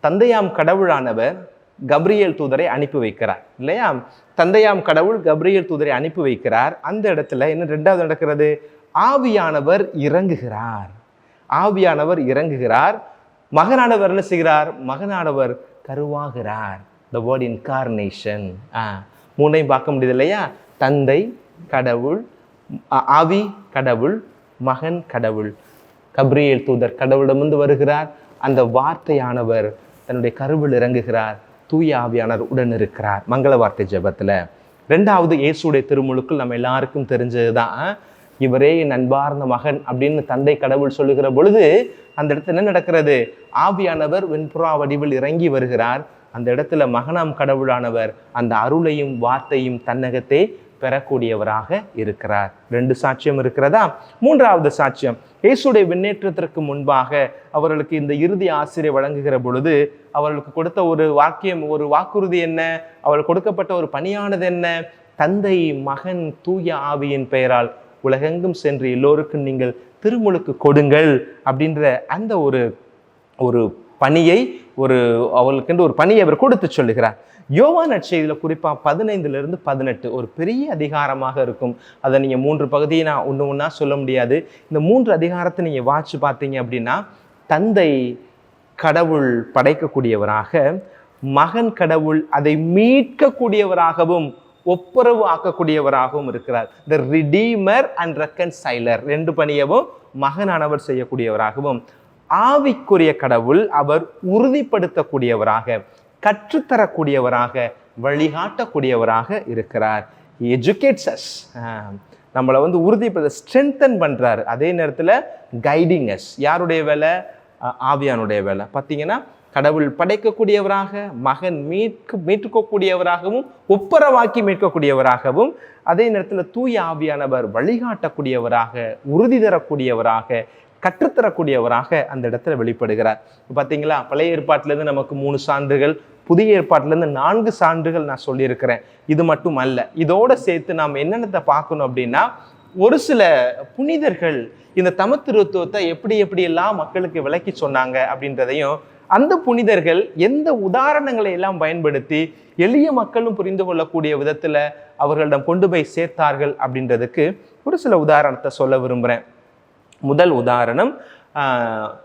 தந்தையாம் கடவுளானவர் கப்ரியேல் தூதரை அனுப்பி வைக்கிறார் இல்லையா, தந்தையாம் கடவுள் கப்ரியேல் தூதரை அனுப்பி வைக்கிறார். அந்த இடத்துல என்ன ரெண்டாவது நடக்கிறது, ஆவியானவர் இறங்குகிறார். ஆவியானவர் இறங்குகிறார். மகனானவர் என்ன செய்கிறார், மகனானவர் கருவாகிறார். The word incarnation. மூணையும் பார்க்க முடியுது இல்லையா, தந்தை கடவுள், ஆவி கடவுள், மகன் கடவுள். கப்ரியேல் தூதர் கடவுளிடமிருந்து வருகிறார், அந்த வார்த்தையானவர் தன்னுடைய கருவில் இறங்குகிறார், தூய ஆவியானவர் உடன் இருக்கிறார் மங்கள வார்த்தை ஜெபத்தில். ரெண்டாவது இயேசுடைய திருமுழுக்கள் நம்ம எல்லாருக்கும் தெரிஞ்சதுதான். இவரே என் அன்பார்ந்த மகன் அப்படின்னு தந்தை கடவுள் சொல்லுகிற பொழுது அந்த இடத்துல என்ன நடக்கிறது, ஆவியானவர் வெண்புறா வடிவில் இறங்கி வருகிறார். அந்த இடத்துல மகனாம் கடவுளானவர் அந்த அருளையும் வார்த்தையும் தன்னகத்தை பெறக்கூடியவராக இருக்கிறார். 2 சாட்சியம் இருக்கிறதா. மூன்றாவது சாட்சியம், இயேசுடைய விண்ணேற்றத்திற்கு முன்பாக அவர்களுக்கு இந்த இறுதி ஆசிரியர் வழங்குகிற பொழுது அவர்களுக்கு கொடுத்த ஒரு வாக்கியம், ஒரு வாக்குறுதி என்ன, அவர்கள் கொடுக்கப்பட்ட ஒரு பணியானது என்ன, தந்தை மகன் தூய ஆவியின் பெயரால் உலகெங்கும் சென்று எல்லோருக்கும் நீங்கள் திருமுழுக்கு கொடுங்கள் அப்படின்ற அந்த ஒரு பணியை, அவர்களுக்கென்று ஒரு பணியை அவர் கொடுத்து சொல்லுகிறார். யோவான் நற்செய்தியில் குறிப்பாக 15 - 18 ஒரு பெரிய அதிகாரமாக இருக்கும். அதை நீங்கள் 3 பகுதியை நான் ஒன்றா சொல்ல முடியாது. இந்த 3 அதிகாரத்தை நீங்கள் வாட்சி பார்த்தீங்க அப்படின்னா, தந்தை கடவுள் படைக்கக்கூடியவராக, மகன் கடவுள் அதை மீட்கக்கூடியவராகவும் ஒப்புரவு ஆக்கக்கூடியவராகவும் இருக்கிறார். த ரிடீமர் அண்ட் ரெக்கன்சைலர் 2 பணியவும் மகனானவர் செய்யக்கூடியவராகவும், ஆவிக்குரிய கடவுள் அவர் உறுதிப்படுத்தக்கூடியவராக, கற்றுத்தரக்கூடியவராக, வழிகாட்டக்கூடியவராக இருக்கிறார். எஜுகேட்ஸ் அஸ், நம்மளை உறுதிப்படுத்த ஸ்ட்ரென்தன் பண்ணுறாரு. அதே நேரத்தில் கைடிங் அஸ். யாருடைய வேலை, ஆவியானுடைய வேலை. பார்த்தீங்கன்னா கடவுள் படைக்கக்கூடியவராக, மகன் மீட்கக்கூடியவராகவும், ஒப்புரவாக்கி மீட்கக்கூடியவராகவும், அதே நேரத்தில் தூய ஆவியானவர் வழிகாட்டக்கூடியவராக, உறுதி தரக்கூடியவராக, கற்றுத்தரக்கூடியவராக அந்த இடத்துல வெளிப்படுகிறார். பார்த்தீங்களா, பழைய ஏற்பாட்டிலேருந்து நமக்கு 3 சான்றுகள், புதிய ஏற்பாட்டிலேருந்து 4 சான்றுகள் நான் சொல்லியிருக்கிறேன். இது மட்டும் அல்ல, இதோடு சேர்த்து நாம் என்னென்னத்தை பார்க்கணும் அப்படின்னா, ஒரு சில புனிதர்கள் இந்த தமத்திருத்துவத்தை எப்படியெல்லாம் மக்களுக்கு விளக்கி சொன்னாங்க அப்படின்றதையும், அந்த புனிதர்கள் எந்த உதாரணங்களை எல்லாம் பயன்படுத்தி எளிய மக்களும் புரிந்து கொள்ளக்கூடிய விதத்தில் அவர்களிடம் கொண்டு போய் சேர்த்தார்கள் அப்படின்றதுக்கு ஒரு சில உதாரணத்தை சொல்ல விரும்புகிறேன். முதல் உதாரணம்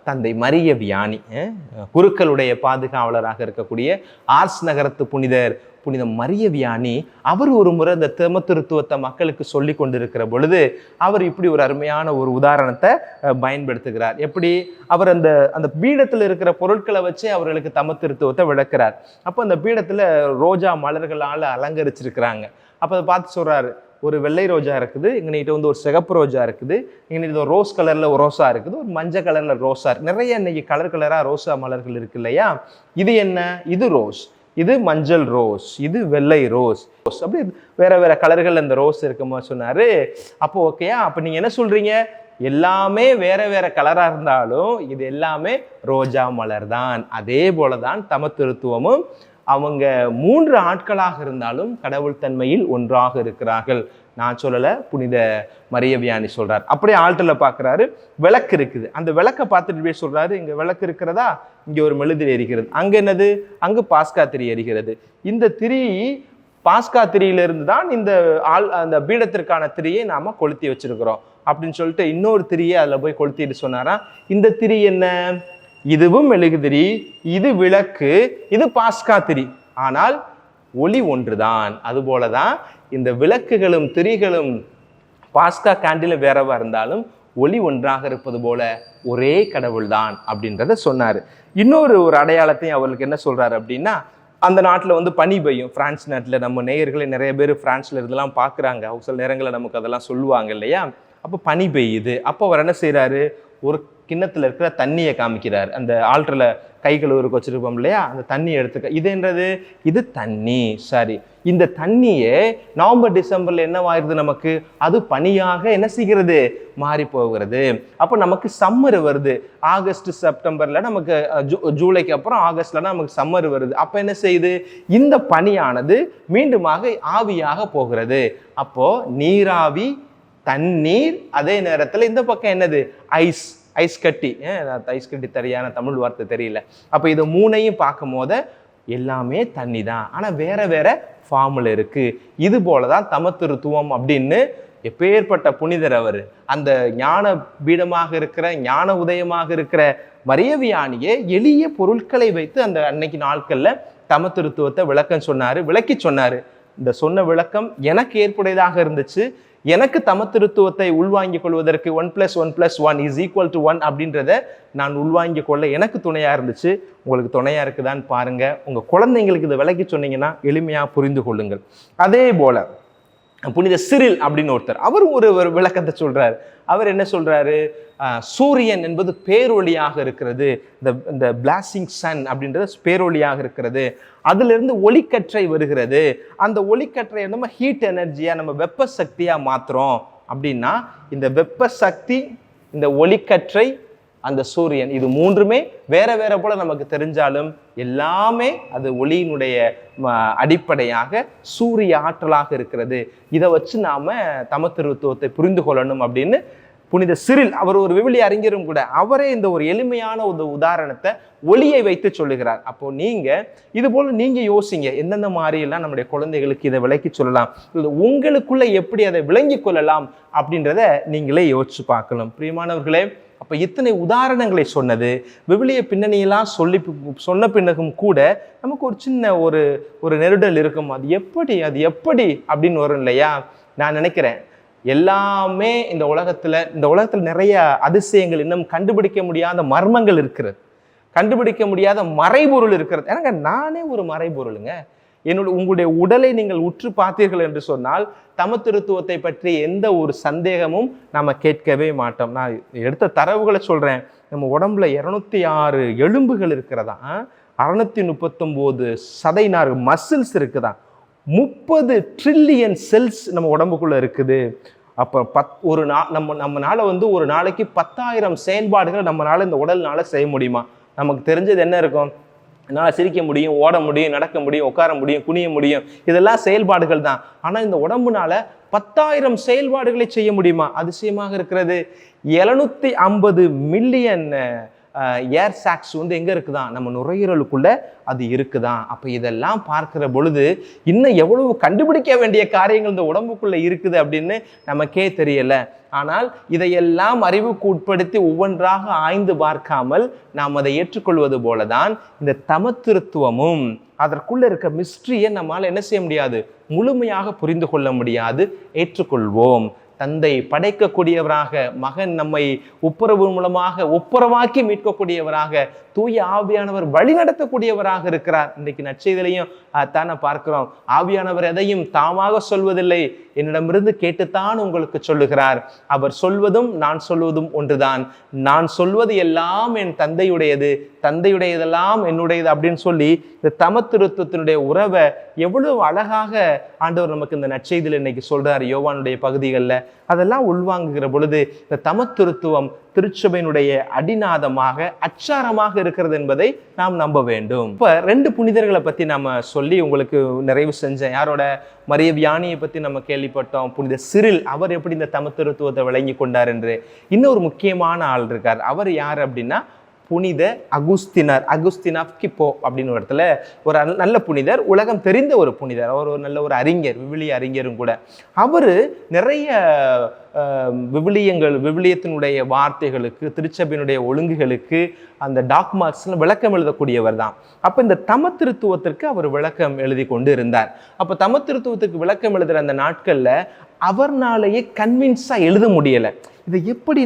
தந்தை மரிய வியானி, குருக்களுடைய பாதுகாவலராக இருக்கக்கூடிய ஆர்ஸ் நகரத்து புனித மரிய வியானி. அவர் ஒரு முறை இந்த தமத்திருத்துவத்தை மக்களுக்கு சொல்லி கொண்டிருக்கிற பொழுது அவர் இப்படி ஒரு அருமையான ஒரு உதாரணத்தை பயன்படுத்துகிறார். எப்படி, அவர் அந்த பீடத்தில் இருக்கிற பொருட்களை வச்சு அவர்களுக்கு தமத்திருத்துவத்தை விளக்குறார். அப்போ அந்த பீடத்தில் ரோஜா மலர்களால் அலங்கரிச்சிருக்கிறாங்க. அப்போ அதை பார்த்து சொல்கிறாரு, ஒரு வெள்ளை ரோஜா இருக்குது, எங்கள்கிட்ட ஒரு சிகப்பு ரோஜா இருக்குது, எங்கள்கிட்ட ஒரு ரோஸ் கலரில் ஒரு ரோஸா இருக்குது, ஒரு மஞ்சள் கலரில் ரோஸா இருக்குது, நிறைய இன்னைக்கு கலராக ரோஸா மலர்கள் இருக்கு இல்லையா. இது என்ன, இது ரோஸ், இது மஞ்சள் ரோஸ், இது வெள்ளை ரோஸ், அப்படி வேற கலர்கள் அந்த ரோஸ் இருக்கும்போது சொன்னார். அப்போ ஓகேயா, அப்போ நீங்கள் என்ன சொல்கிறீங்க, எல்லாமே வேற கலராக இருந்தாலும் இது எல்லாமே ரோஜா மலர் தான். அதே போல தான் தமத்திருத்துவமும். அவங்க 3 ஆட்களாக இருந்தாலும் கடவுள் தன்மையில் ஒன்றாக இருக்கிறார்கள். நான் சொல்லலை, புனித மரிய வியானி சொல்றார். அப்படியே ஆல்டரில் பார்க்குறாரு, விளக்கு இருக்குது. அந்த விளக்கை பார்த்துட்டு போய் சொல்றாரு, இங்கே விளக்கு இருக்கிறதா, இங்கே ஒரு மெழுதிரி எரிகிறது, அங்கே என்னது, அங்கே பாஸ்கா திரி எரிகிறது. இந்த திரி பாஸ்கா திரியிலிருந்து தான் அந்த பீடத்திற்கான திரியை நாம கொளுத்தி வச்சிருக்கிறோம் அப்படின்னு சொல்லிட்டு இன்னொரு திரியை அதில் போய் கொளுத்திட்டு சொன்னாரா. இந்த திரி என்ன, இதுவும் மெழுகுதிரி, இது விளக்கு, இது பாஸ்கா திரி, ஆனால் ஒளி ஒன்றுதான். அதுபோலதான் இந்த விளக்குகளும் திரிகளும் பாஸ்கா கேண்டிலும் வேறவா இருந்தாலும் ஒளி ஒன்றாக இருப்பது போல ஒரே கடவுள் தான் அப்படின்றத சொன்னாரு. இன்னொரு அடையாளத்தையும் அவர்களுக்கு என்ன சொல்றாரு அப்படின்னா, அந்த நாட்டில் வந்து பனி பெய்யும். பிரான்ஸ் நாட்டில் நம்ம நேயர்களை நிறைய பேர் பிரான்ஸ்ல இருந்தெல்லாம் பார்க்குறாங்க. சில நேரங்களில் நமக்கு அதெல்லாம் சொல்லுவாங்க இல்லையா? அப்போ பனி பெய்யுது. அப்போ அவர் என்ன செய்கிறாரு, ஒரு கிண்ணத்தில் இருக்கிற தண்ணியை காமிக்கிறார். அந்த ஆல்டரில் கை கழுவுறதுக்கு வச்சுருப்போம் இல்லையா, அந்த தண்ணி எடுத்துக்க. இதுன்றது இது தண்ணி. சரி, இந்த தண்ணியே நவம்பர் டிசம்பரில் என்னவாயிருது, நமக்கு அது பனியாக என்ன செய்கிறது, மாறி போகிறது. அப்போ நமக்கு சம்மர் வருது. ஆகஸ்ட் செப்டம்பரில் நமக்கு ஜூலைக்கு அப்புறம் ஆகஸ்ட்ல நமக்கு சம்மர் வருது. அப்போ என்ன செய்யுது, இந்த பனியானது மீண்டுமாக ஆவியாக போகிறது. அப்போ நீராவி, தண்ணீர், அதே நேரத்தில் இந்த பக்கம் என்னது, ஐஸ், ஐஸ் கட்டி. ஐஸ் கட்டி சரியான தமிழ் வார்த்தை தெரியல. அப்போ இது மூணையும் பார்க்கும் போது எல்லாமே தண்ணி தான், ஆனால் வேற வேற ஃபார்மில் இருக்கு. இது போலதான் தமத்திருத்துவம் அப்படின்னு எப்பேற்பட்ட புனிதர் அவர். அந்த ஞான பீடமாக இருக்கிற, ஞான உதயமாக இருக்கிற மரியவியானியே எளிய பொருட்களை வைத்து அந்த அன்னைக்கு நாட்கள்ல தமத்திருத்துவத்தை விளக்கி சொன்னாரு. இந்த சொன்ன விளக்கம் எனக்கு ஏற்புடையதாக இருந்துச்சு. எனக்கு தமத்திருத்துவத்தை உள்வாங்கிக் கொள்வதற்கு 1+1+1=1 அப்படின்றத நான் உள்வாங்கிக் கொள்ள எனக்கு துணையா இருந்துச்சு. உங்களுக்கு துணையா இருக்குதான்னு பாருங்க. உங்க குழந்தைங்களுக்கு இதை விளக்கி சொன்னீங்கன்னா எளிமையா புரிந்து கொள்ளுங்கள். அதே போல புனித சிரில் அப்படின்னு ஒருத்தர், அவர் ஒரு விளக்கத்தை சொல்றாரு. அவர் என்ன சொல்றாரு, சூரியன் என்பது பேரொளியாக இருக்கிறது. இந்த பிளாஸ்டிங் சன் அப்படின்றது பேரொளியாக இருக்கிறது. அதுல இருந்து ஒளிக்கற்றை வருகிறது. அந்த ஒளிக்கற்றை நம்ம ஹீட் எனர்ஜியா, நம்ம வெப்ப சக்தியா மாத்துறோம். அப்படின்னா இந்த வெப்ப சக்தி, இந்த ஒளிக்கற்றை, அந்த சூரியன், இது மூன்றுமே வேற வேற போல நமக்கு தெரிஞ்சாலும் எல்லாமே அது ஒளியினுடைய அடிப்படையாக சூரிய ஆற்றலாக இருக்கிறது. இதை வச்சு நாம தமத்திருத்துவத்தை புரிந்து கொள்ளணும் அப்படின்னு புனித சிரில், அவர் ஒரு விவிலிய அறிஞரும் கூட, அவரே இந்த ஒரு எளிமையான ஒரு உதாரணத்தை ஒளியை வைத்து சொல்லுகிறார். அப்போ நீங்க இது போல நீங்க யோசிங்க, எந்தெந்த மாதிரி எல்லாம் நம்முடைய குழந்தைகளுக்கு இதை விளக்கி சொல்லலாம், உங்களுக்குள்ள எப்படி அதை விளங்கி கொள்ளலாம் அப்படின்றத நீங்களே யோசிச்சு பார்க்கணும். பிரியமானவர்களே, அப்ப இத்தனை உதாரணங்களை சொன்னது, விவிலிய பின்னணியெல்லாம் சொன்ன பின்னகும் கூட நமக்கு ஒரு சின்ன ஒரு நெருடல் இருக்கும். அது எப்படி அப்படின்னு வரும் இல்லையா? நான் நினைக்கிறேன் எல்லாமே இந்த உலகத்துல நிறைய அதிசயங்கள், இன்னும் கண்டுபிடிக்க முடியாத மர்மங்கள் இருக்கிறது, கண்டுபிடிக்க முடியாத மறைபொருள் இருக்கிறது. ஏன்னா நானே ஒரு மறைபொருளுங்க. உங்களுடைய உடலை நீங்கள் உற்று பார்த்தீர்கள் என்று சொன்னால் தமத்திருத்துவத்தை பற்றி எந்த ஒரு சந்தேகமும் நம்ம கேட்கவே மாட்டோம். நான் எடுத்த தரவுகளை சொல்றேன். நம்ம உடம்புல 206 எலும்புகள் இருக்கிறதா, 639 சதைநார் மசில்ஸ் இருக்குதா, 30 ட்ரில்லியன் செல்ஸ் நம்ம உடம்புக்குள்ள இருக்குது. அப்போ நம்மனால ஒரு நாளைக்கு 10,000 செயல்பாடுகள் நம்மளால இந்த உடல்னால செய்ய முடியுமா? நமக்கு தெரிஞ்சது என்ன இருக்கும்? என்னால் சிரிக்க முடியும், ஓட முடியும், நடக்க முடியும், உட்கார முடியும், குனிய முடியும், இதெல்லாம் செயல்பாடுகள் தான். ஆனால் இந்த உடம்புனால 10,000 செயல்பாடுகளை செய்ய முடியுமா? அதிசயமாக இருக்கிறது. 750 மில்லியன் ஏர் சாக்ஸ் எங்க இருக்குதான், நம்ம நுரையீரலுக்குள்ள அது இருக்குதான். அப்ப இதெல்லாம் பார்க்கிற பொழுது இன்னும் எவ்வளவு கண்டுபிடிக்க வேண்டிய காரியங்கள் இந்த உடம்புக்குள்ள இருக்குது அப்படின்னு நமக்கே தெரியல. ஆனால் இதையெல்லாம் அறிவுக்கு உட்படுத்தி ஒவ்வொன்றாக ஆய்ந்து பார்க்காமல் நாம் அதை ஏற்றுக்கொள்வது போலதான் இந்த தமத்திருத்துவமும், அதற்குள்ள இருக்க மிஸ்ட்ரியை நம்மால் என்ன செய்ய முடியாது, முழுமையாக புரிந்து கொள்ள முடியாது. ஏற்றுக்கொள்வோம். தந்தை படைக்கக்கூடியவராக, மகன் நம்மை ஒப்புரவு மூலமாக ஒப்புரவாக்கி மீட்கக்கூடியவராக, தூய ஆவியானவர் வழி நடத்தக்கூடியவராக இருக்கிறார். இன்றைக்கு நற்செய்தியிலையும் தானே பார்க்கிறோம். ஆவியானவர் எதையும் தாமாக சொல்வதில்லை, என்னிடமிருந்து கேட்டுத்தான் உங்களுக்கு சொல்லுகிறார். அவர் சொல்வதும் நான் சொல்வதும் ஒன்றுதான். நான் சொல்வது எல்லாம் என் தந்தையுடையது, தந்தையுடையதெல்லாம் என்னுடையது அப்படின்னு சொல்லி இந்த தமத்திருத்துவத்தினுடைய உறவை எவ்வளவு அழகாக ஆண்டவர் நமக்கு இந்த நற்செய்தியில் இன்னைக்கு சொல்றார். யோவானுடைய பகுதிகளில் அதெல்லாம் உள்வாங்குகிற பொழுது இந்த தமத்திருத்துவம் திருச்சபையினுடைய அடிநாதமாக, அச்சாரமாக இருக்கிறது என்பதை நாம் நம்ப வேண்டும். இப்ப 2 புனிதர்களை பத்தி நாம சொல்லி உங்களுக்கு நிறைவு செஞ்சேன். யாரோட, மரியவியானியை பத்தி நம்ம கேள்விப்பட்டோம். புனித சிரில், அவர் எப்படி இந்த தமத்திருத்துவத்தை விளங்கி கொண்டார் என்று. இன்னொரு முக்கியமான ஆள் இருக்கார். அவர் யார் அப்படின்னா புனித அகுஸ்தினர், அகுஸ்தின் ஆஃப் கிப்போ அப்படின்னு ஒரு இடத்துல ஒரு நல்ல புனிதர், உலகம் தெரிந்த ஒரு புனிதர். அவர் ஒரு நல்ல ஒரு அறிஞர், விவிலிய அறிஞரும் கூட. அவர் நிறைய விவிலியத்தினுடைய வார்த்தைகளுக்கு, திருச்சபையினுடைய ஒழுங்குகளுக்கு, அந்த டாக்மார்க்ஸ் விளக்கம் எழுதக்கூடியவர் தான். அப்போ இந்த தமத்திருத்துவத்திற்கு அவர் விளக்கம் எழுதி கொண்டு இருந்தார். அப்போ தமத்திருத்துவத்துக்கு விளக்கம் எழுதுகிற அந்த நாட்களில் அவர்னாலேயே கன்வின்ஸாக எழுத முடியலை. இதை எப்படி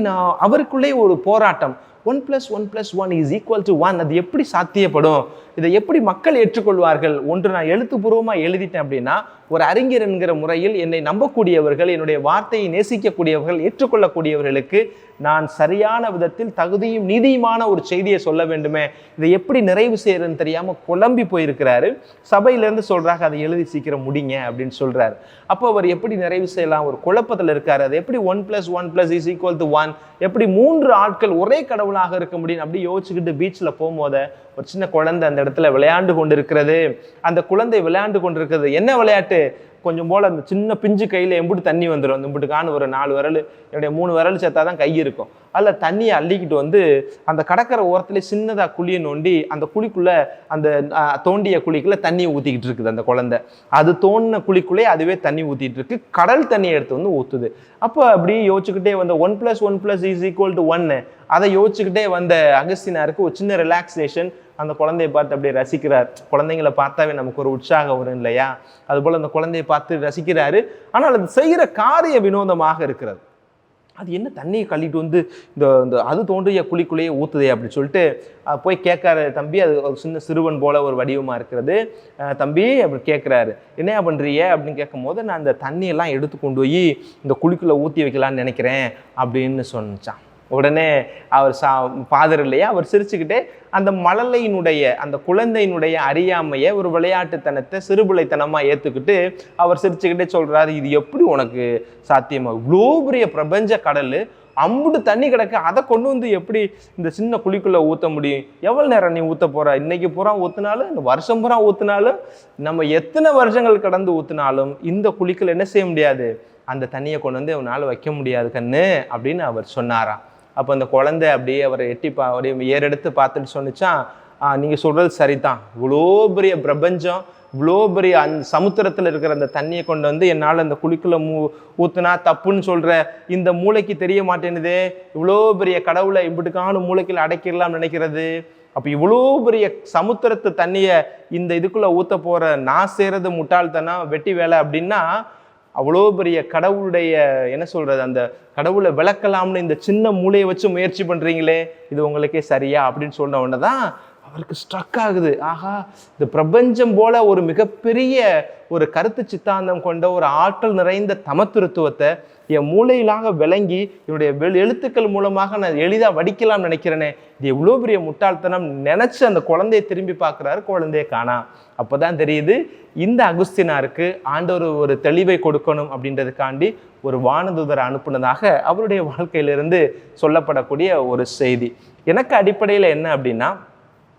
அவருக்குள்ளே ஒரு போராட்டம், 1 + 1 + 1 = 1. அது எப்படி சாத்தியப்படும்? இதை எப்படி மக்கள் ஏற்றுக்கொள்வார்கள்? ஒன்று நான் எழுத்துப்பூர்வமாக எழுதிட்டேன் அப்படின்னா, ஒரு அறிஞர் என்கிற முறையில் என்னை நம்பக்கூடியவர்கள், என்னுடைய வார்த்தையை நேசிக்கக்கூடியவர்கள், ஏற்றுக்கொள்ளக்கூடியவர்களுக்கு நான் சரியான விதத்தில் தகுதியும் நீதியுமான ஒரு செய்தியை சொல்ல வேண்டுமே, இதை எப்படி நிறைவு செய்யறதுன்னு தெரியாமல் குழம்பி போயிருக்கிறாரு. சபையிலேருந்து சொல்கிறாங்க, அதை எழுதி சீக்கிரம் முடிங்க அப்படின்னு சொல்கிறாரு. அப்போ அவர் எப்படி நிறைவு செய்யலாம்? ஒரு குழப்பத்தில் இருக்காரு. அது எப்படி 1 + 1 = 1, எப்படி 3 ஆட்கள் ஒரே கடவுளாக இருக்க முடியும் அப்படி யோசிச்சுக்கிட்டு பீச்சில் போகும்போது ஒரு சின்ன குழந்தை அந்த இடத்துல விளையாண்டு கொண்டு இருக்கிறது. அந்த குழந்தை விளையாண்டு கொண்டிருக்கிறது என்ன விளையாட்டு? கொஞ்சம் போல் அந்த சின்ன பிஞ்சு கையில் எம்பிட்டு தண்ணி வந்துடும். இம்பிட்டுக்கான ஒரு 4 விரல், என்னுடைய 3 விரல் சேர்த்தா தான் கை இருக்கும். அதில் தண்ணியை அள்ளிக்கிட்டு வந்து அந்த கடற்கரை ஓரத்துல சின்னதாக குழியை நோண்டி அந்த குழிக்குள்ளே, அந்த தோண்டிய குழிக்குள்ளே தண்ணியை ஊற்றிக்கிட்டு இருக்குது அந்த குழந்தை. அது தோண்டின குழிக்குள்ளே அதுவே தண்ணி ஊற்றிட்டு இருக்கு. கடல் தண்ணியை எடுத்து வந்து ஊற்றுது. அப்போ அப்படி யோசிச்சுக்கிட்டே வந்த 1 + 1 = 1 அதை யோசிச்சுக்கிட்டே வந்த அகஸ்தீனாருக்கு ஒரு சின்ன ரிலாக்ஸேஷன். அந்த குழந்தையை பார்த்து அப்படியே ரசிக்கிறார். குழந்தைங்களை பார்த்தாவே நமக்கு ஒரு உற்சாகம் வரும் இல்லையா? அதுபோல் அந்த குழந்தையை பார்த்து ரசிக்கிறாரு. ஆனால் அது செய்கிற காரிய வினோதமாக இருக்கிறது. அது என்ன தண்ணியை கழிட்டு வந்து இந்த அது தோன்றிய குழிக்குள்ளேயே ஊற்றுதே அப்படின்னு சொல்லிட்டு போய் கேட்காரு. தம்பி, அது ஒரு சின்ன சிறுவன் போல ஒரு வடிவமாக இருக்கிறது. தம்பி அப்படி கேட்குறாரு, என்ன பண்ணுறிய அப்படின்னு கேட்கும் போது, நான் இந்த தண்ணியெல்லாம் எடுத்து கொண்டு போய் இந்த குழிக்குள்ளே ஊற்றி வைக்கலான்னு நினைக்கிறேன் அப்படின்னு சொன்னான். உடனே அவர் ஃபாதர் இல்லையா, அவர் சிரிச்சுக்கிட்டே அந்த மழலையினுடைய, அந்த குழந்தையினுடைய அறியாமையை, ஒரு விளையாட்டுத்தனத்தை, சிறுபிள்ளைத்தனமாக ஏற்றுக்கிட்டு அவர் சிரிச்சுக்கிட்டே சொல்கிறாரு, இது எப்படி உனக்கு சாத்தியமாக? இவ்வளோ பெரிய பிரபஞ்ச கடல், அம்புட்டு தண்ணி கிடக்கு, அதை கொண்டு வந்து எப்படி இந்த சின்ன குழிக்குள்ளே ஊற்ற முடியும்? எவ்வளோ நேரம் நீ ஊற்ற போகிற? இன்னைக்கு பூரா ஊற்றினாலும், இந்த வருஷம் பூரா ஊற்றினாலும், நம்ம எத்தனை வருஷங்கள் கடந்து ஊற்றினாலும் இந்த குழிக்குள்ள என்ன செய்ய முடியாது? அந்த தண்ணியை கொண்டு வந்து அவனால் வைக்க முடியாது கண்ணு அப்படின்னு அவர் சொன்னாராம். அப்போ அந்த குழந்தை அப்படியே அவரை அப்படியே ஏறெடுத்து பார்த்துட்டு சொன்னிச்சான், நீங்கள் சொல்கிறது சரிதான், இவ்வளோ பெரிய பிரபஞ்சம், இவ்வளோ பெரிய அந்த சமுத்திரத்தில் இருக்கிற அந்த தண்ணியை கொண்டு வந்து என்னால் அந்த குழிக்குள்ளே ஊற்றுனா தப்புன்னு சொல்கிற இந்த மூளைக்கு தெரிய மாட்டேனுதே, இவ்வளோ பெரிய கடவுளை இப்படிக்கான மூளைக்குள்ள அடைக்கிடலாம்னு நினைக்கிறது. அப்போ இவ்வளோ பெரிய சமுத்திரத்து தண்ணியை இந்த இதுக்குள்ளே ஊற்ற போகிற நான் செய்கிறது முட்டாள்தனம், வெட்டி வேலை அப்படின்னா, அவ்வளோ பெரிய கடவுளுடைய என்ன சொல்கிறது, அந்த கடவுளை விளக்கலாம்னு இந்த சின்ன மூளையை வச்சு முயற்சி பண்ணுறீங்களே, இது உங்களுக்கே சரியா அப்படின்னு சொன்ன உடனே தான் அவருக்கு ஸ்ட்ரக் ஆகுது. ஆஹா, இந்த பிரபஞ்சம் போல ஒரு மிகப்பெரிய ஒரு கருத்து சித்தாந்தம் கொண்ட ஒரு ஆற்றல் நிறைந்த தமத்துருத்துவத்தை என் மூளையிலாக விளங்கி என்னுடைய எழுத்துக்கள் மூலமாக நான் எளிதாக வடிக்கலாம்னு நினைக்கிறேனே, இது எவ்வளோ பெரிய முட்டாள்தனம் நினச்சி அந்த குழந்தையை திரும்பி பார்க்குறாரு. குழந்தைய காணா. அப்போ தான் தெரியுது, இந்த அகுஸ்தினாருக்கு ஆண்டவர் ஒரு தெளிவை கொடுக்கணும் அப்படின்றதுக்காண்டி ஒரு வானதூதரை அனுப்புனதாக அவருடைய வாழ்க்கையிலிருந்து சொல்லப்படக்கூடிய ஒரு செய்தி. எனக்கு அடிப்படையில் என்ன அப்படின்னா,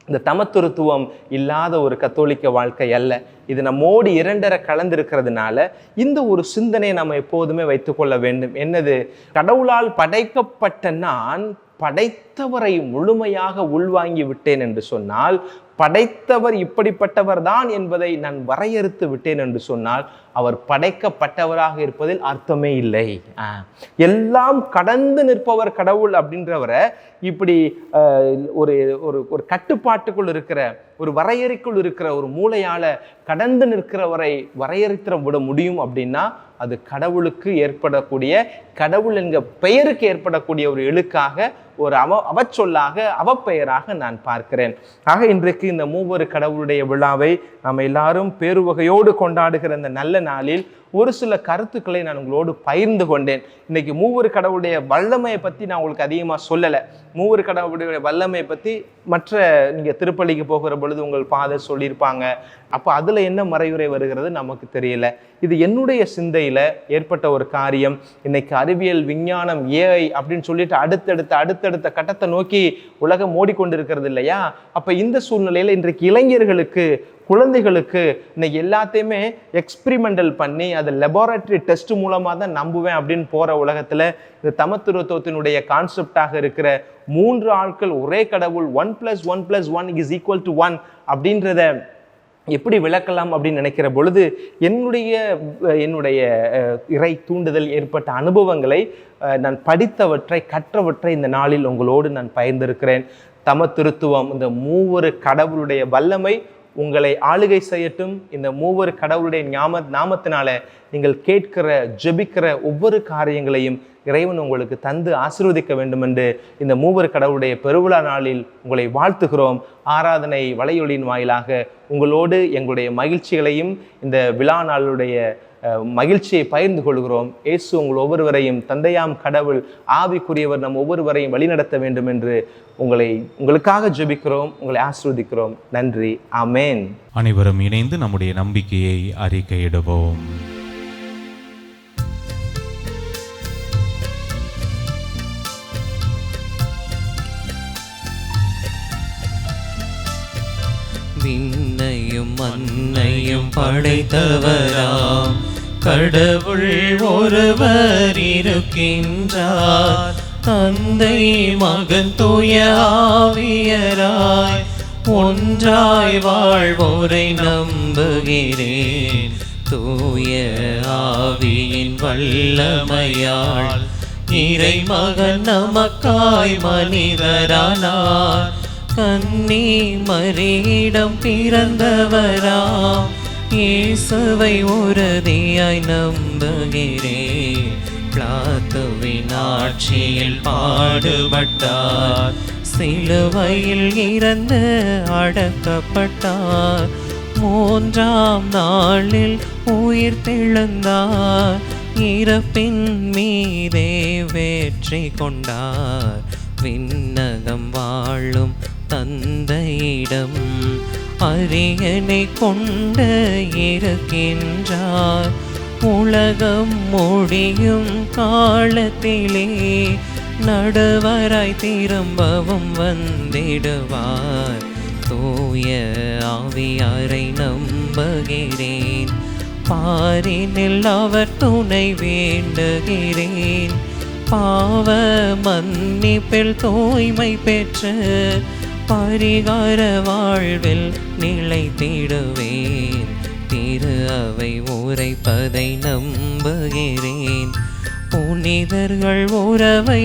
இந்த தமத்துருத்துவம் இல்லாத ஒரு கத்தோலிக்க வாழ்க்கை அல்ல. இது நம்மோடு 2 கலந்திருக்கிறதுனால இந்த ஒரு சிந்தனையை நம்ம எப்போதுமே வைத்துக்கொள்ள வேண்டும். என்னது? கடவுளால் படைக்கப்பட்ட நான் படைத்தவரை முழுமையாக உள்வாங்கி விட்டேன் என்று சொன்னால், படைத்தவர் இப்படிப்பட்டவர் தான் என்பதை நான் வரையறுத்து விட்டேன் என்று சொன்னால், அவர் படைக்கப்பட்டவராக இருப்பதில் அர்த்தமே இல்லை. எல்லாம் கடந்து நிற்பவர் கடவுள் அப்படின்றவரை இப்படி ஒரு ஒரு கட்டுப்பாட்டுக்குள் இருக்கிற, ஒரு வரையறைக்குள் இருக்கிற ஒரு மூளையால் கடந்து நிற்கிறவரை வரையறுத்து விட முடியும் அப்படின்னா, அது கடவுளுக்கு ஏற்படக்கூடிய, கடவுள் என்கிற பெயருக்கு ஏற்படக்கூடிய ஒரு இழுக்காக, ஒரு அவச்சொல்லாக, அவப்பெயராக நான் பார்க்கிறேன். ஆக இன்றைக்கு இந்த மூவரு கடவுளுடைய விழாவை நாம் எல்லாரும் பேருவகையோடு கொண்டாடுகிற இந்த நல்ல நாளில் ஒரு சில கருத்துக்களை நான் உங்களோடு பகிர்ந்து கொண்டேன். இன்னைக்கு மூவரு கடவுளுடைய வல்லமையை பற்றி நான் உங்களுக்கு அதிகமாக சொல்லலை. மூவரு கடவுளுடைய வல்லமையை பற்றி மற்ற நீங்கள் திருப்பள்ளிக்கு போகிற பொழுது உங்கள் ஃபாதர் சொல்லியிருப்பாங்க. அப்போ அதில் என்ன மறையுறை வருகிறது நமக்கு தெரியல. இது என்னுடைய சிந்தையில் ஏற்பட்ட ஒரு காரியம். இன்னைக்கு அறிவியல், விஞ்ஞானம், ஏஐ அப்படின்னு சொல்லிட்டு அடுத்தடுத்த கட்டத்தை நோக்கி உலகம் ஓடிக்கொண்டிருக்கிறது இல்லையா? அப்போ இந்த சூழ்நிலையில் இன்றைக்கு இளைஞர்களுக்கு, குழந்தைகளுக்கு இன்னைக்கு எல்லாத்தையுமே எக்ஸ்பிரிமெண்டல் பண்ணி அதை லெபார்டரி டெஸ்ட் மூலமாக தான் நம்புவேன் அப்படின்னு போகிற உலகத்தில் இந்த தமத்துருத்துவத்தினுடைய கான்செப்டாக இருக்கிற 3 ஆட்கள் ஒரே கடவுள், 1 + 1 + 1 = 1 அப்படின்றத எப்படி விளக்கலாம் அப்படின்னு நினைக்கிற பொழுது என்னுடைய இறை தூண்டுதல் ஏற்பட்ட அனுபவங்களை, நான் படித்தவற்றை, கற்றவற்றை இந்த நாளில் உங்களோடு நான் பகிர்ந்திருக்கிறேன். தமத்துருத்துவம், இந்த மூவரு கடவுளுடைய வல்லமை உங்களை ஆளுகை செய்யட்டும். இந்த மூவர் கடவுளுடைய நாமத்தினால நீங்கள் கேட்கிற ஜெபிக்கிற ஒவ்வொரு காரியங்களையும் இறைவன் உங்களுக்கு தந்து ஆசீர்வதிக்க வேண்டும் என்று இந்த மூவர் கடவுளுடைய பெருவிழா நாளில் உங்களை வாழ்த்துகிறோம். ஆராதனை வலையொலியின் வாயிலாக உங்களோடு எங்களுடைய மகிழ்ச்சிகளையும் இந்த விழா நாளுடைய மகிழ்ச்சியை பகிர்ந்து கொள்கிறோம். இயேசு உங்கள் ஒவ்வொருவரையும், தந்தையாம் கடவுள் ஆவிக்குரியவர் நம் ஒவ்வொருவரையும் வழிநடத்த வேண்டும் என்று உங்களுக்காக ஜெபிக்கிறோம். உங்களை ஆசீர்வதிக்கிறோம். நன்றி. ஆமேன்.
அனைவரும் இணைந்து நம்முடைய நம்பிக்கையை அறிக்கையிடுவோம்.
விண்ணையும் மண்ணையும் படைத்தவராம் கடவுள் ஒருவர் இருக்கின்றார். தந்தை மகன் தூய ஆவியராய் ஒன்றாய் வாழ்வோரை நம்புகிறேன். தூய ஆவியின் வல்லமையால் இறை மகன் நமக்காய் மனிதரானார். கன்னி மரியிடம் பிறந்தவராம் இயேசுவை உறுதியாய் நம்புகிறேன். பிலாத்துவின் ஆட்சியில் பாடுபட்டார். சிலுவையில் இறந்து அடக்கப்பட்டார். 3ஆம் நாளில் உயிர் தெழுந்தார். இறப்பின் மீதே வெற்றி கொண்டார். விண்ணகம் வாழும் தந்தையிடம் அரியணை கொண்டு இருக்கின்றார். உலகம் முடியும் காலத்திலே நடுவராய் திரும்பவும் வந்திடுவார். தூய ஆவியாரை நம்புகிறேன். பாரினில் அவர் துணை வேண்டுகிறேன். பாவ மன்னிப்பில் தூய்மை பெற்று பரிகார வாழ்வில் நிலைத்திடுவேன். திரு அவை உரைப்பதை நம்புகிறேன். புனிதர்கள் உறவை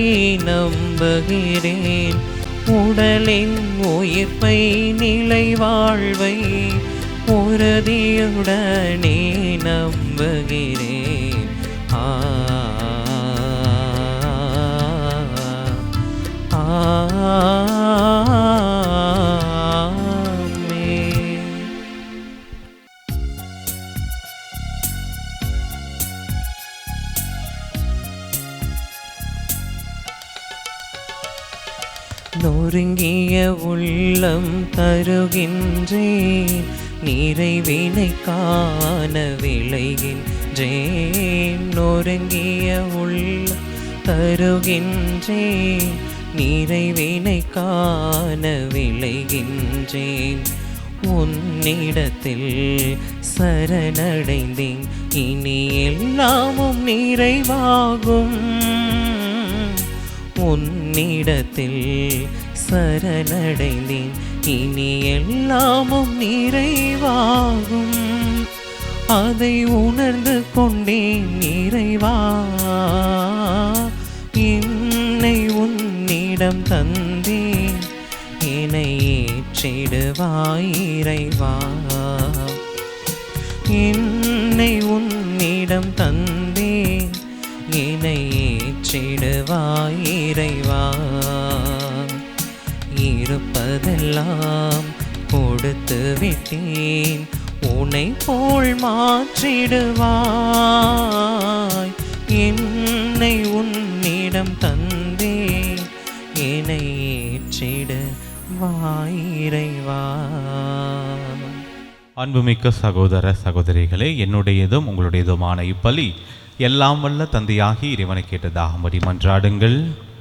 நம்புகிறேன். உடலின் உயிர்ப்பை நிலை வாழ்வை உறுதியுடனே நம்புகிறேன். நொறுங்கிய உள்ளம் தருகின்றேன். நிறைவினை காண விளைகின்றேன். நொறுங்கிய உள்ளம் தருகின்றேன். நிறைவினை காண விளைகின்றேன். உன்னிடத்தில் சரணடைந்தேன். இனி எல்லாமும் நிறைவாகும். உன்னிடத்தில் சரணடைந்தேன். இனி எல்லாமும் நிறைவாகும். அதை உணர்ந்து கொண்டேன் இறைவா. என்னை உன்னிடம் தந்தேன். என்னை ஏற்றிடுவாய் இறைவா. என்னை உன்னிடம் தந்தேன். என்னை ஏற்றிடுவாய் இறைவா. இருப்பதெல்லாம் கொடுத்து விட்டேன். உன்னை போல் மாற்றிடுவாய். என்னை உன்னிடம் தந்தேன். என்னை ஏற்றிடுவாய் இறைவா.
அன்புமிக்க சகோதர சகோதரிகளே, என்னுடையதும் உங்களுடையதுமான இப்பலி எல்லாம் வல்ல தந்தையாகி இறைவனை கேட்டதாகும்படி மன்றாடுங்கள்.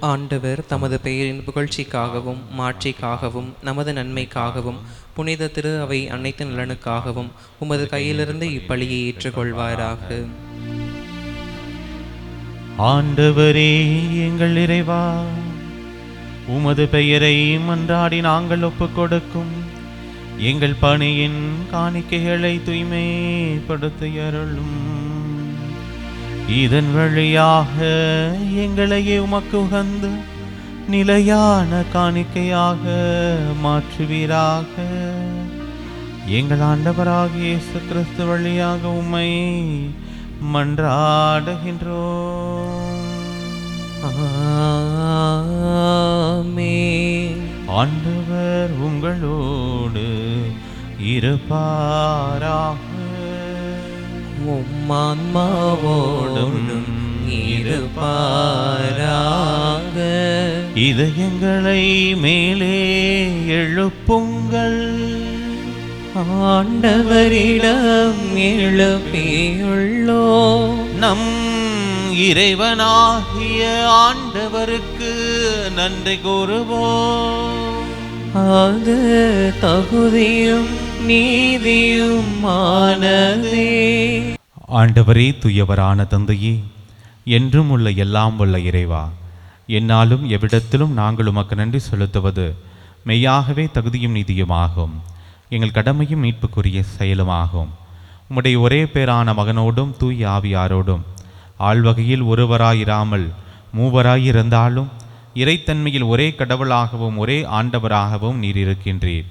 ஆண்டவர் தமது பெயரின் புகழ்ச்சிக்காகவும் மாட்சிக்காகவும் நமது நன்மைக்காகவும் புனித திரு அவை அனைத்து நலனுக்காகவும் உமது கையிலிருந்து இப்பலியை ஏற்றுக்கொள்வாராக.
ஆண்டவரே எங்கள் இறைவா, உமது பெயரை மன்றாடி நாங்கள் ஒப்புக் கொடுக்கும் எங்கள் பணியின் காணிக்கைகளை தூய்மைப்படுத்தியருளும். இதன் வழியாக எங்களையே உமக்கு உகந்த நிலையான காணிக்கையாக மாற்றுவீராக. எங்கள் ஆண்டவராகிய இயேசு கிறிஸ்து வழியாக உம்மை மன்றாடுகின்றோம்.
ஆமென்.
ஆண்டவர் உங்களோடு இருப்பாராக.
உம்மான்மாவோடும் இருப்பாராக.
இதயங்களை மேலே எழுப்புங்கள்.
ஆண்டவரிடம் எழுப்பியுள்ளோ.
நம் இறைவனாகிய ஆண்டவருக்கு நன்றி கூறுவோம்.
அது தகுதியும் நீதியும் ஆனதே.
ஆண்டவரே, துயவரான தந்தையே, என்றும் உள்ள எல்லாம் உள்ள இறைவா, என்னாலும் எவ்விடத்திலும் நாங்கள் உமக்கு நன்றி செலுத்துவது மெய்யாகவே தகுதியும் நீதியுமாகும். எங்கள் கடமையும் மீட்புக்குரிய செயலுமாகும். உம்முடைய ஒரே பேரான மகனோடும் தூய் ஆவியாரோடும் ஆழ்வகையில் ஒருவராயிராமல் மூவராயிருந்தாலும் இறைத்தன்மையில் ஒரே கடவுளாகவும் ஒரே ஆண்டவராகவும் நீர் இருக்கின்றீர்.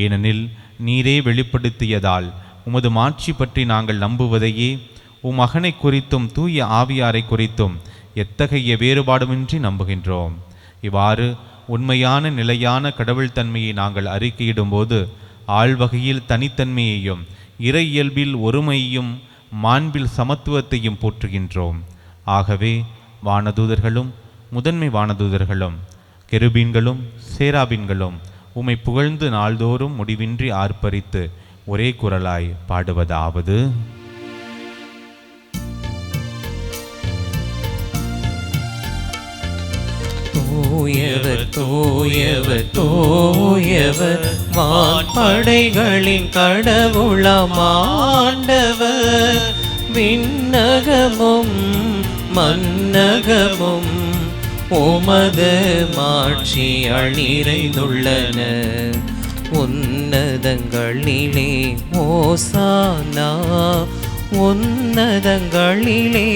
ஏனெனில் நீரே வெளிப்படுத்தியதால் உமது மாட்சி பற்றி நாங்கள் நம்புவதையே உம் மகனை குறித்தும் தூய ஆவியாரை குறித்தும் எத்தகைய வேறுபாடுமின்றி நம்புகின்றோம். இவ்வாறு உண்மையான நிலையான கடவுள் தன்மையை நாங்கள் அறிக்கையிடும்போது ஆழ்வகையில் தனித்தன்மையையும் இறை இயல்பில் ஒருமையையும் மாண்பில் சமத்துவத்தையும் போற்றுகின்றோம். ஆகவே வானதூதர்களும் முதன்மை வானதூதர்களும் கெருபீன்களும் சேராபீன்களும் உம்மை புகழ்ந்து நாள்தோறும் முடிவின்றி ஆர்ப்பரித்து ஒரே குரலாய் பாடுவதாவது:
தூயவர் தூயவர் தூயவர் வான்படைகளின் கடவுளாம் ஆண்டவர். விண்ணகமும் மன்னகமும் உமது மாட்சியால் நிறைந்துள்ளன. உன்னதங்களிலே ஓசானா, உன்னதங்களிலே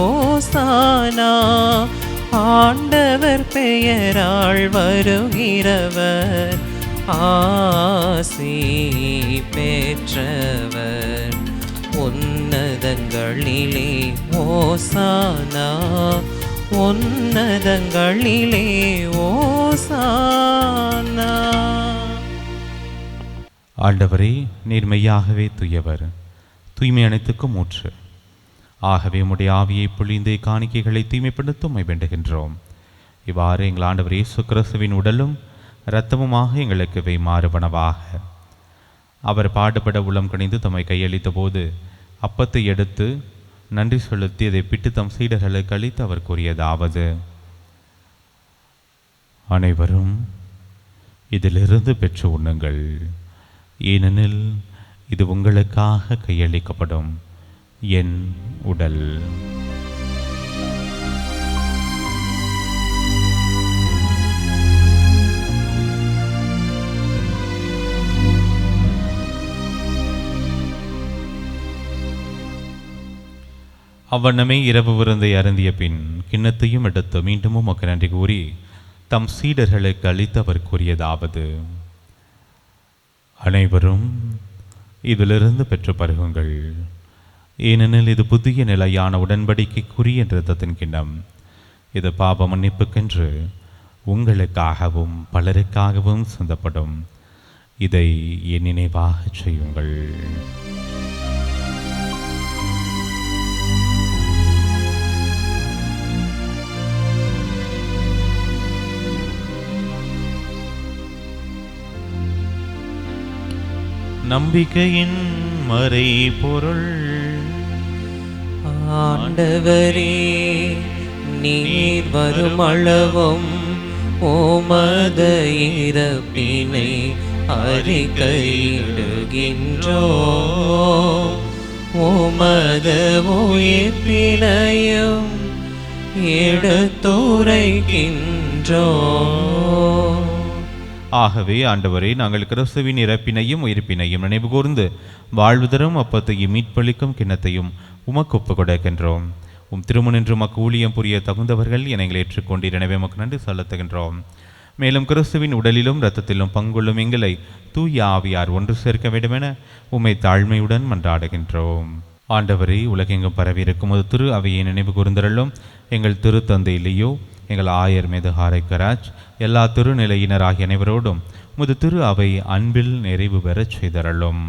ஓசானா. ஆண்டவர் பெயரால் வருகிறவர் ஆசி பெற்றவர். உன்னதங்களிலே ஓசானா, உன்னதங்களிலே ஓசானா.
ஆண்டவரே, நீர் மெய்யாகவே தூயவர், தூய்மை அனைத்துக்கும் ஊற்று. ஆகவே உம்முடைய ஆவியை பொழிந்து காணிக்கைகளை தூய்மைப்படுத்த உம்மை வேண்டுகின்றோம். இவ்வாறு எங்கள் ஆண்டவர் இயேசு கிறிஸ்துவின் உடலும் இரத்தமுமாக எங்களுக்கு இவை மாறுபனவாக. அவர் பாடுபட உளம் கணிந்து தம்மை கையளித்த போது அப்பத்தை எடுத்து நன்றி செலுத்தி அதை பிட்டு தம் சீடர்களுக்கு அளித்து அவர் கூறியதாவது: அனைவரும் இதிலிருந்து பெற்று உண்ணுங்கள், ஏனெனில் இது உங்களுக்காக கையளிக்கப்படும் என் உடல். அவ்வண்ணமே இரவு விருந்தை அருந்திய பின் கிண்ணத்தையும் எடுத்து மீண்டும் உமக்கு நன்றி கூறி தம் சீடர்களுக்கு அளித்து அவர் கூறியதாவது: அனைவரும் இதிலிருந்து பெற்று பருகுங்கள், ஏனெனில் இது புதிய நிலையான உடன்படிக்கைக்குரிய இரத்தத்தின் கிண்ணம். இது பாவ மன்னிப்புக்கென்று உங்களுக்காகவும் பலருக்காகவும் சிந்தப்படும். இதை என் நினைவாக செய்யுங்கள். நம்பிக்கையின் மறைபொருள்.
ஆண்டவரே, நீர் வருமளவும் உமது இறப்பினை அறிக்கையிடுகின்றோம். உமது உயிர்ப்பினையும் எடுத்துரைக்கின்றோம்.
ஆகவே ஆண்டவரே, நாங்கள் கிறிஸ்துவின் இறப்பினையும் உயிர்ப்பினையும் நினைவு கூர்ந்து வாழ்வு தரும் அப்பத்தையும் மீட்பளிக்கும் கிண்ணத்தையும் உமக்கு ஒப்புக் கொடுக்கின்றோம். திருமுனின்று உமக்கு ஊழியம் புரிய தகுந்தவர்கள் என எங்களை ஏற்றுக்கொண்டீர். எனவே உமக்கு நன்றி செலுத்துகின்றோம். மேலும் கிறிஸ்துவின் உடலிலும் இரத்தத்திலும் பங்குள்ளும் எங்களை தூய ஆவியார் ஒன்று சேர்க்க வேண்டுமென உம்மை தாழ்மையுடன் மன்றாடுகின்றோம். ஆண்டவரே, உலகெங்கும் பரவியிருக்கும் ஒரு திரு அவையை நினைவு கூர்ந்தருளும். எங்கள் திருத்தந்தை லியோ, எங்கள் ஆயர் மெதுஹாரைக்கராஜ், எல்லா திருநிலையினராகிய அனைவரோடும் முது திரு அவை அன்பில் நிறைவு பெறச் செய்தருளும்.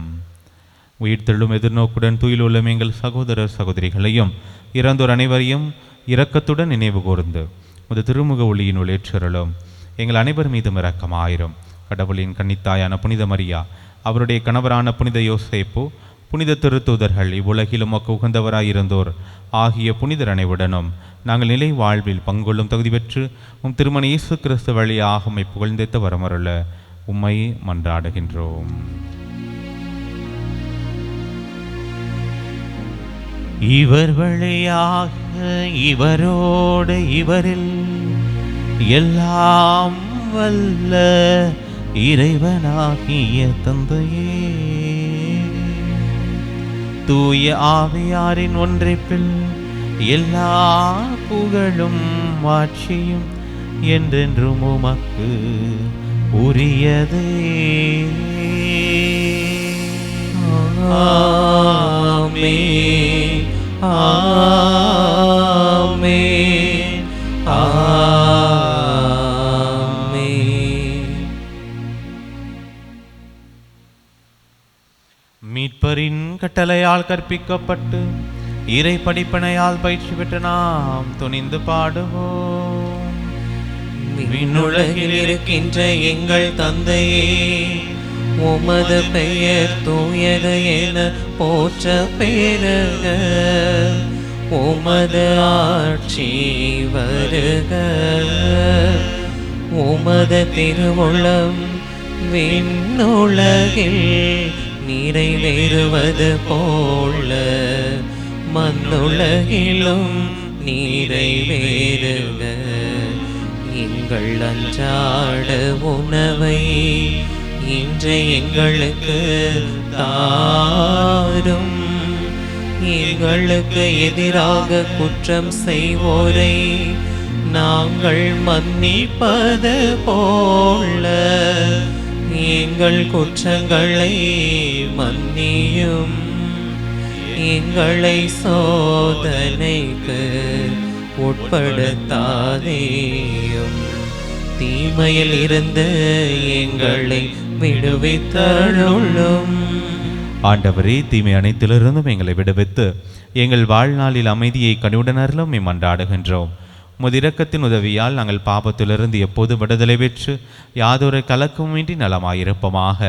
உயிர்த்தெழும் எதிர்நோக்குடன் துயிலுள்ள எங்கள் சகோதரர் சகோதரிகளையும் இறந்தோர் அனைவரையும் இரக்கத்துடன் நினைவு கூர்ந்து முது திருமுக ஒளியினுள் ஏற்றருளும். எங்கள் அனைவர் மீதும் இரக்கமாயிரும். கடவுளின் கன்னித்தாயான புனித மரியா, அவருடைய கணவரான புனித யோசேப்பு, புனித திருத்தூதர்கள், இவ்வுலகிலும் உகந்தவராயிருந்தோர் ஆகிய புனிதர் அனைவருடனும் நாங்கள் நிலை வாழ்வில் பங்கொள்ளும் தகுதி பெற்று உம் திருமண இயேசு கிறிஸ்து வழியாக உம்மை புகழ்ந்தேத்த வரமருள உம்மை மன்றாடுகின்றோம்.
இவர் வழியாக இவரோடு இவரில் எல்லாம் வல்ல இறைவனாகிய தந்தையே, தூய ஆவியாரின் ஒன்றைப்பில் எல்லா புகழும் ஆட்சியும் என்றென்றும் உமக்கு உரியதே. ஆமென், ஆமென், ஆமென்.
மீட்பரின் கட்டளையால் கற்பிக்கப்பட்டு இறை படிப்பனையால் பயிற்சி பெற்று நாம் துணிந்து பாடுவோம்.
விண்ணுலகில் இருக்கின்ற எங்கள் தந்தையே, உமது பெயர் தூயது என போற்ற பெருக. உமது ஆட்சி வருக. உமது திருவுளம் விண்ணுலகில் நிறைவேறுவது போல மண்ணுலகிலும் நிறைவேறுக. எங்கள் அன்றாட உணவை இன்று எங்களுக்கு தாரும். எங்களுக்கு எதிராக குற்றம் செய்வோரை நாங்கள் மன்னிப்பது போல எங்கள் குற்றங்களை மன்னியும். எங்களை சோதனைக்கு உட்படுத்தாதேயும், தீமையில் இருந்து எங்களை விடுவித்தருளும்.
ஆண்டவரே, தீமை அனைத்திலிருந்தும் எங்களை விடுவித்து எங்கள் வாழ்நாளில் அமைதியை கனிவுடன் அருளும் மன்றாடுகின்றோம். உமது இரக்கத்தின் உதவியால் நாங்கள் பாபத்திலிருந்து எப்போது விடுதலை பெற்று யாதொரு கலக்கமின்றி நலமாயிருப்போமாக.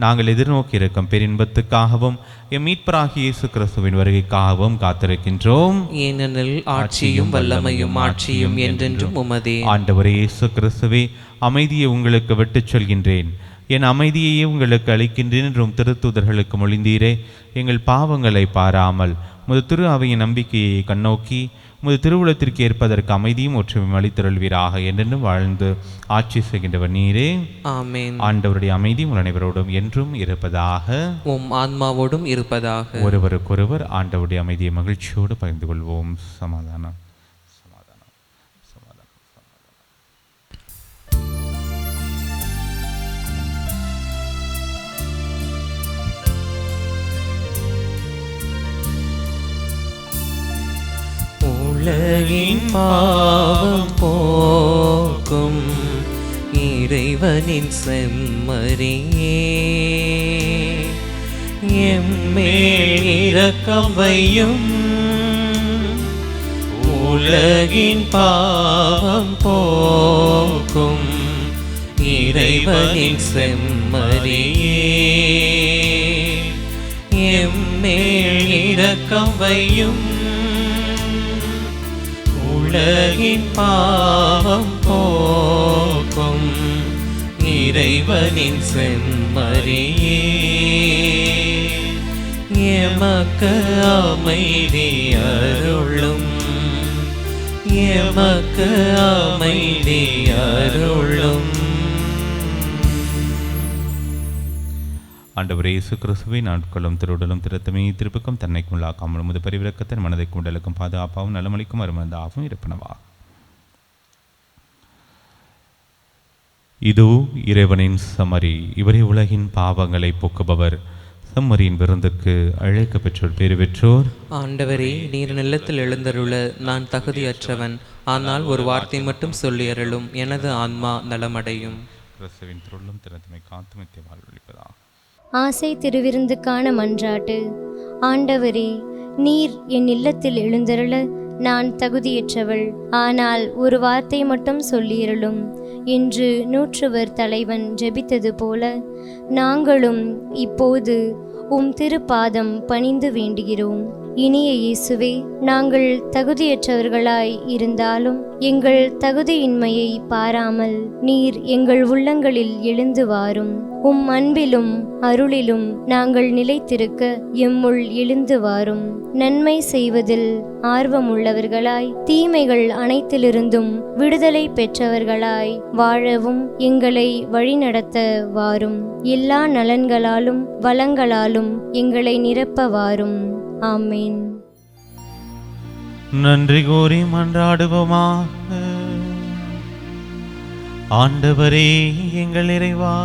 நாங்கள் எதிர்நோக்கி இருக்கும் பெரின்பத்துக்காகவும் எம் மீட்பராகிய இயேசு கிறிஸ்துவின் வருகைக்காகவும் காத்திருக்கின்றோம்.
ஏனெனில் ஆட்சியும் வல்லமையும் மாட்சியும் என்றென்றும் உமதே.
ஆண்டவரே இயேசு கிறிஸ்துவே, அமைதியை உங்களுக்கு விட்டுச் சொல்கின்றேன், என் அமைதியையே உங்களுக்கு அளிக்கின்றேன் என்றும் திருத்தூதர்களுக்கு மொழிந்தீரே. எங்கள் பாவங்களை பாராமல் முது திரு அவையின் நம்பிக்கையை கண்ணோக்கி முது திருவுளத்திற்கு ஏற்பதற்கு அமைதியும் ஒற்றுமையும் அளித்தருள்வீராக. என்றென்றும் வாழ்ந்து ஆட்சி செய்கின்றவர் நீரே.
ஆமென்.
ஆண்டவருடைய அமைதி உங்கள் அனைவரோடும் என்றும் இருப்பதாக.
உம் ஆன்மாவோடும் இருப்பதாக.
ஒருவருக்கொருவர் ஆண்டவருடைய அமைதியை மகிழ்ச்சியோடு பகிர்ந்து கொள்வோம். சமாதானம்.
உலகின் பாவம் போக்கும் இறைவனின் செம்மறியே, எம்மேல் இரக்கம் வையும். உலகின் பாவம் போக்கும் இறைவனின் செம்மறியே, எம்மேல் இரக்கம் வையும். உலகின் பாவம் போக்கும் இறைவனின் செம்மறியே, எமக்கு அமைதி அருளும். எமக்கு அமைதி அருளும்.
ஆண்டவரே இயேசு கிறிஸ்துவை நாட்களும் திருடலும் திருத்தமே திருப்பக்கம் தன்னைக்கும் உள்ளாக்காமல் முது பரிவிறக்கத்தின் மனதைக்கும் உடலுக்கும் பாதுகாப்பாகவும் நலமளிக்கும் அருமந்தாகவும் இருப்பனவா. இதோ இறைவனின் சமரி, இவரே உலகின் பாவங்களை போக்குபவர். சம்மரியின் விருந்துக்கு அழைக்க பெற்றோர் பேறு பெற்றோர்.
ஆண்டவரே, நீர் நிலத்தில் எழுந்தருள நான் தகுதியற்றவன். ஆனால் ஒரு வார்த்தை மட்டும் சொல்லி அருளும், எனது ஆன்மா நலமடையும்.
கிறிஸ்துவின் திருவுள்ளம் திறத்தமை காத்து நித்திய வாழ்வளிப்பதாக.
ஆசை திருவிருந்துக்கான மன்றாட்டு. ஆண்டவரே, நீர் என் இல்லத்தில் எழுந்தருள நான் தகுதியற்றவள். ஆனால் ஒரு வார்த்தை மட்டும் சொல்லியருளும் என்று நூற்றுவர் தலைவன் ஜெபித்தது போல நாங்களும் இப்போது உம் திருப்பாதம் பணிந்து வேண்டுகிறோம். இனிய இயேசுவே, நாங்கள் தகுதியற்றவர்களாய் இருந்தாலும் எங்கள் தகுதியின்மையை பாராமல் நீர் எங்கள் உள்ளங்களில் எழுந்து வாரும். உம் அன்பிலும் அருளிலும் நாங்கள் நிலைத்திருக்க எம்முள் எழுந்து வாரும். நன்மை செய்வதில் ஆர்வமுள்ளவர்களாய், தீமைகள் அனைத்திலிருந்தும் விடுதலை பெற்றவர்களாய் வாழவும் எங்களை வழிநடத்த வாரும். எல்லா நலன்களாலும் வளங்களாலும் எங்களை நிரப்ப வாரும். ஆமேன்.
நன்றி கூறி மன்றாடுவோமாக. ஆண்டவரே எங்கள் இறைவா,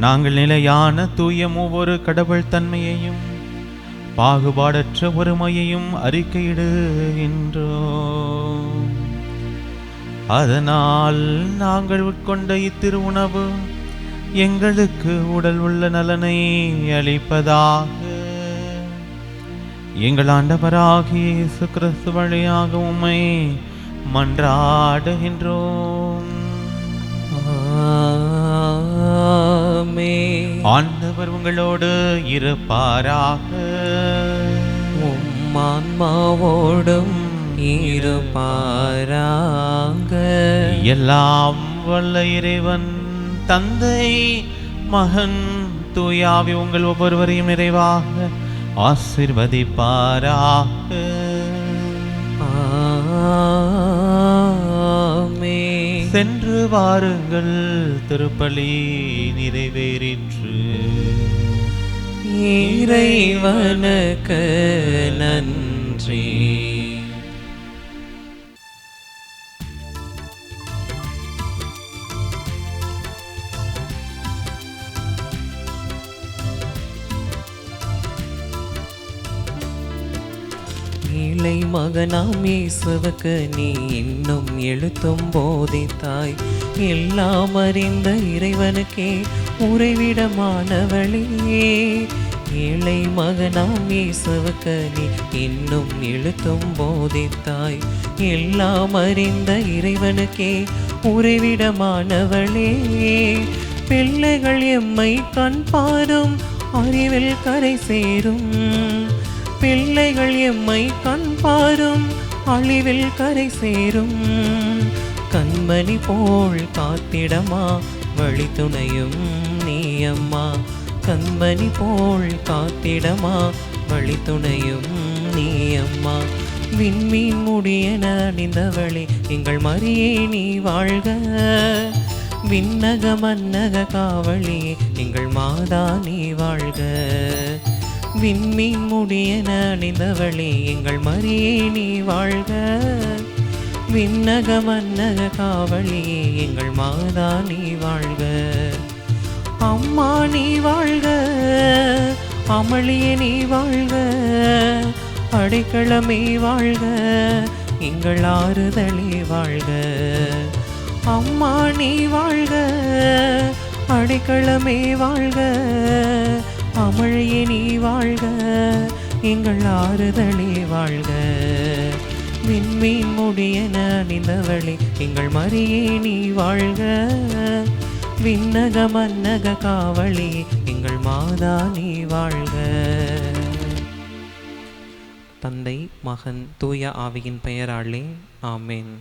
நாங்கள் நிலையான தூய ஒவ்வொரு கடவுள் தன்மையையும் பாகுபாடற்ற ஒருமையையும் அறிக்கையிடுகின்றோம். அதனால் நாங்கள் உட்கொண்ட இத்திரு உணவு எங்களுக்கு உடல் உள்ள நலனை அளிப்பதாக. எங்கள் ஆண்டவராகிய இயேசு கிறிஸ்து வழியாக உம்மை மன்றாடுகின்றோம். ஆண்டவர் உங்களோடு இருப்பாராக.
உம் ஆன்மாவோடும் இருப்பாராக.
எல்லாம் வல்ல இறைவன் தந்தை, மகன், தூயாவி உங்கள் ஒவ்வொருவரையும் நிறைவாக ஆசீர்வதிப்பாராக.
ஆமென்.
சென்று வாருங்கள், திருப்பலி நிறைவேறிற்று.
இறைவனுக்கு நன்றி. இளை மகனாம் இயேசுவுக்கு நீ இன்னும் எழுத்தும் போதித்தாய். எல்லாம் அறிந்த இறைவனுக்கே உறைவிடமானவளே. இளை மகனாம் இயேசுவுக்கு நீ இன்னும் எழுத்தும் போதித்தாய். எல்லாம் அறிந்த இறைவனுக்கே உறைவிடமானவளே. பிள்ளைகள் எம்மை கண் பாரும், அறிவில் கரை சேரும். பிள்ளைகள் எம்மை கண் பாரும், அழிவில் கரை சேரும். கண்மணி போல் காத்திடமா, வழித்துணையும் நீயம்மா. கண்மணி போல் காத்திடமா, வழித்துணையும் நீயம்மா. விண்மீன் முடியென அணிந்தவளே, எங்கள் மரியே நீ வாழ்க. விண்ணக மன்னக காவலியே, எங்கள் மாதா நீ வாழ்க. விண்மீன் முடியென அணிந்தவளே, எங்கள் மரியே நீ வாழ்க. விண்ணக மன்னக காவலியே, எங்கள் மாதா நீ வாழ்க. அம்மா நீ வாழ்க, அமளியே நீ வாழ்க. அடைக்கலமே வாழ்க, எங்கள் ஆறுதலே வாழ்க. அம்மா நீ வாழ்க, அடைக்கலமே வாழ்க. அமளியே நீ வாழ்க, எங்கள் ஆறுதலே வாழ்க. விண்மீன் முடியென அணிந்தவளே, எங்கள் மரியே நீ வாழ்க. விண்ணக மன்னக காவலி, எங்கள் மாதா நீ வாழ்க. தந்தை, மகன், தூய ஆவியின் பெயராலே ஆமென்.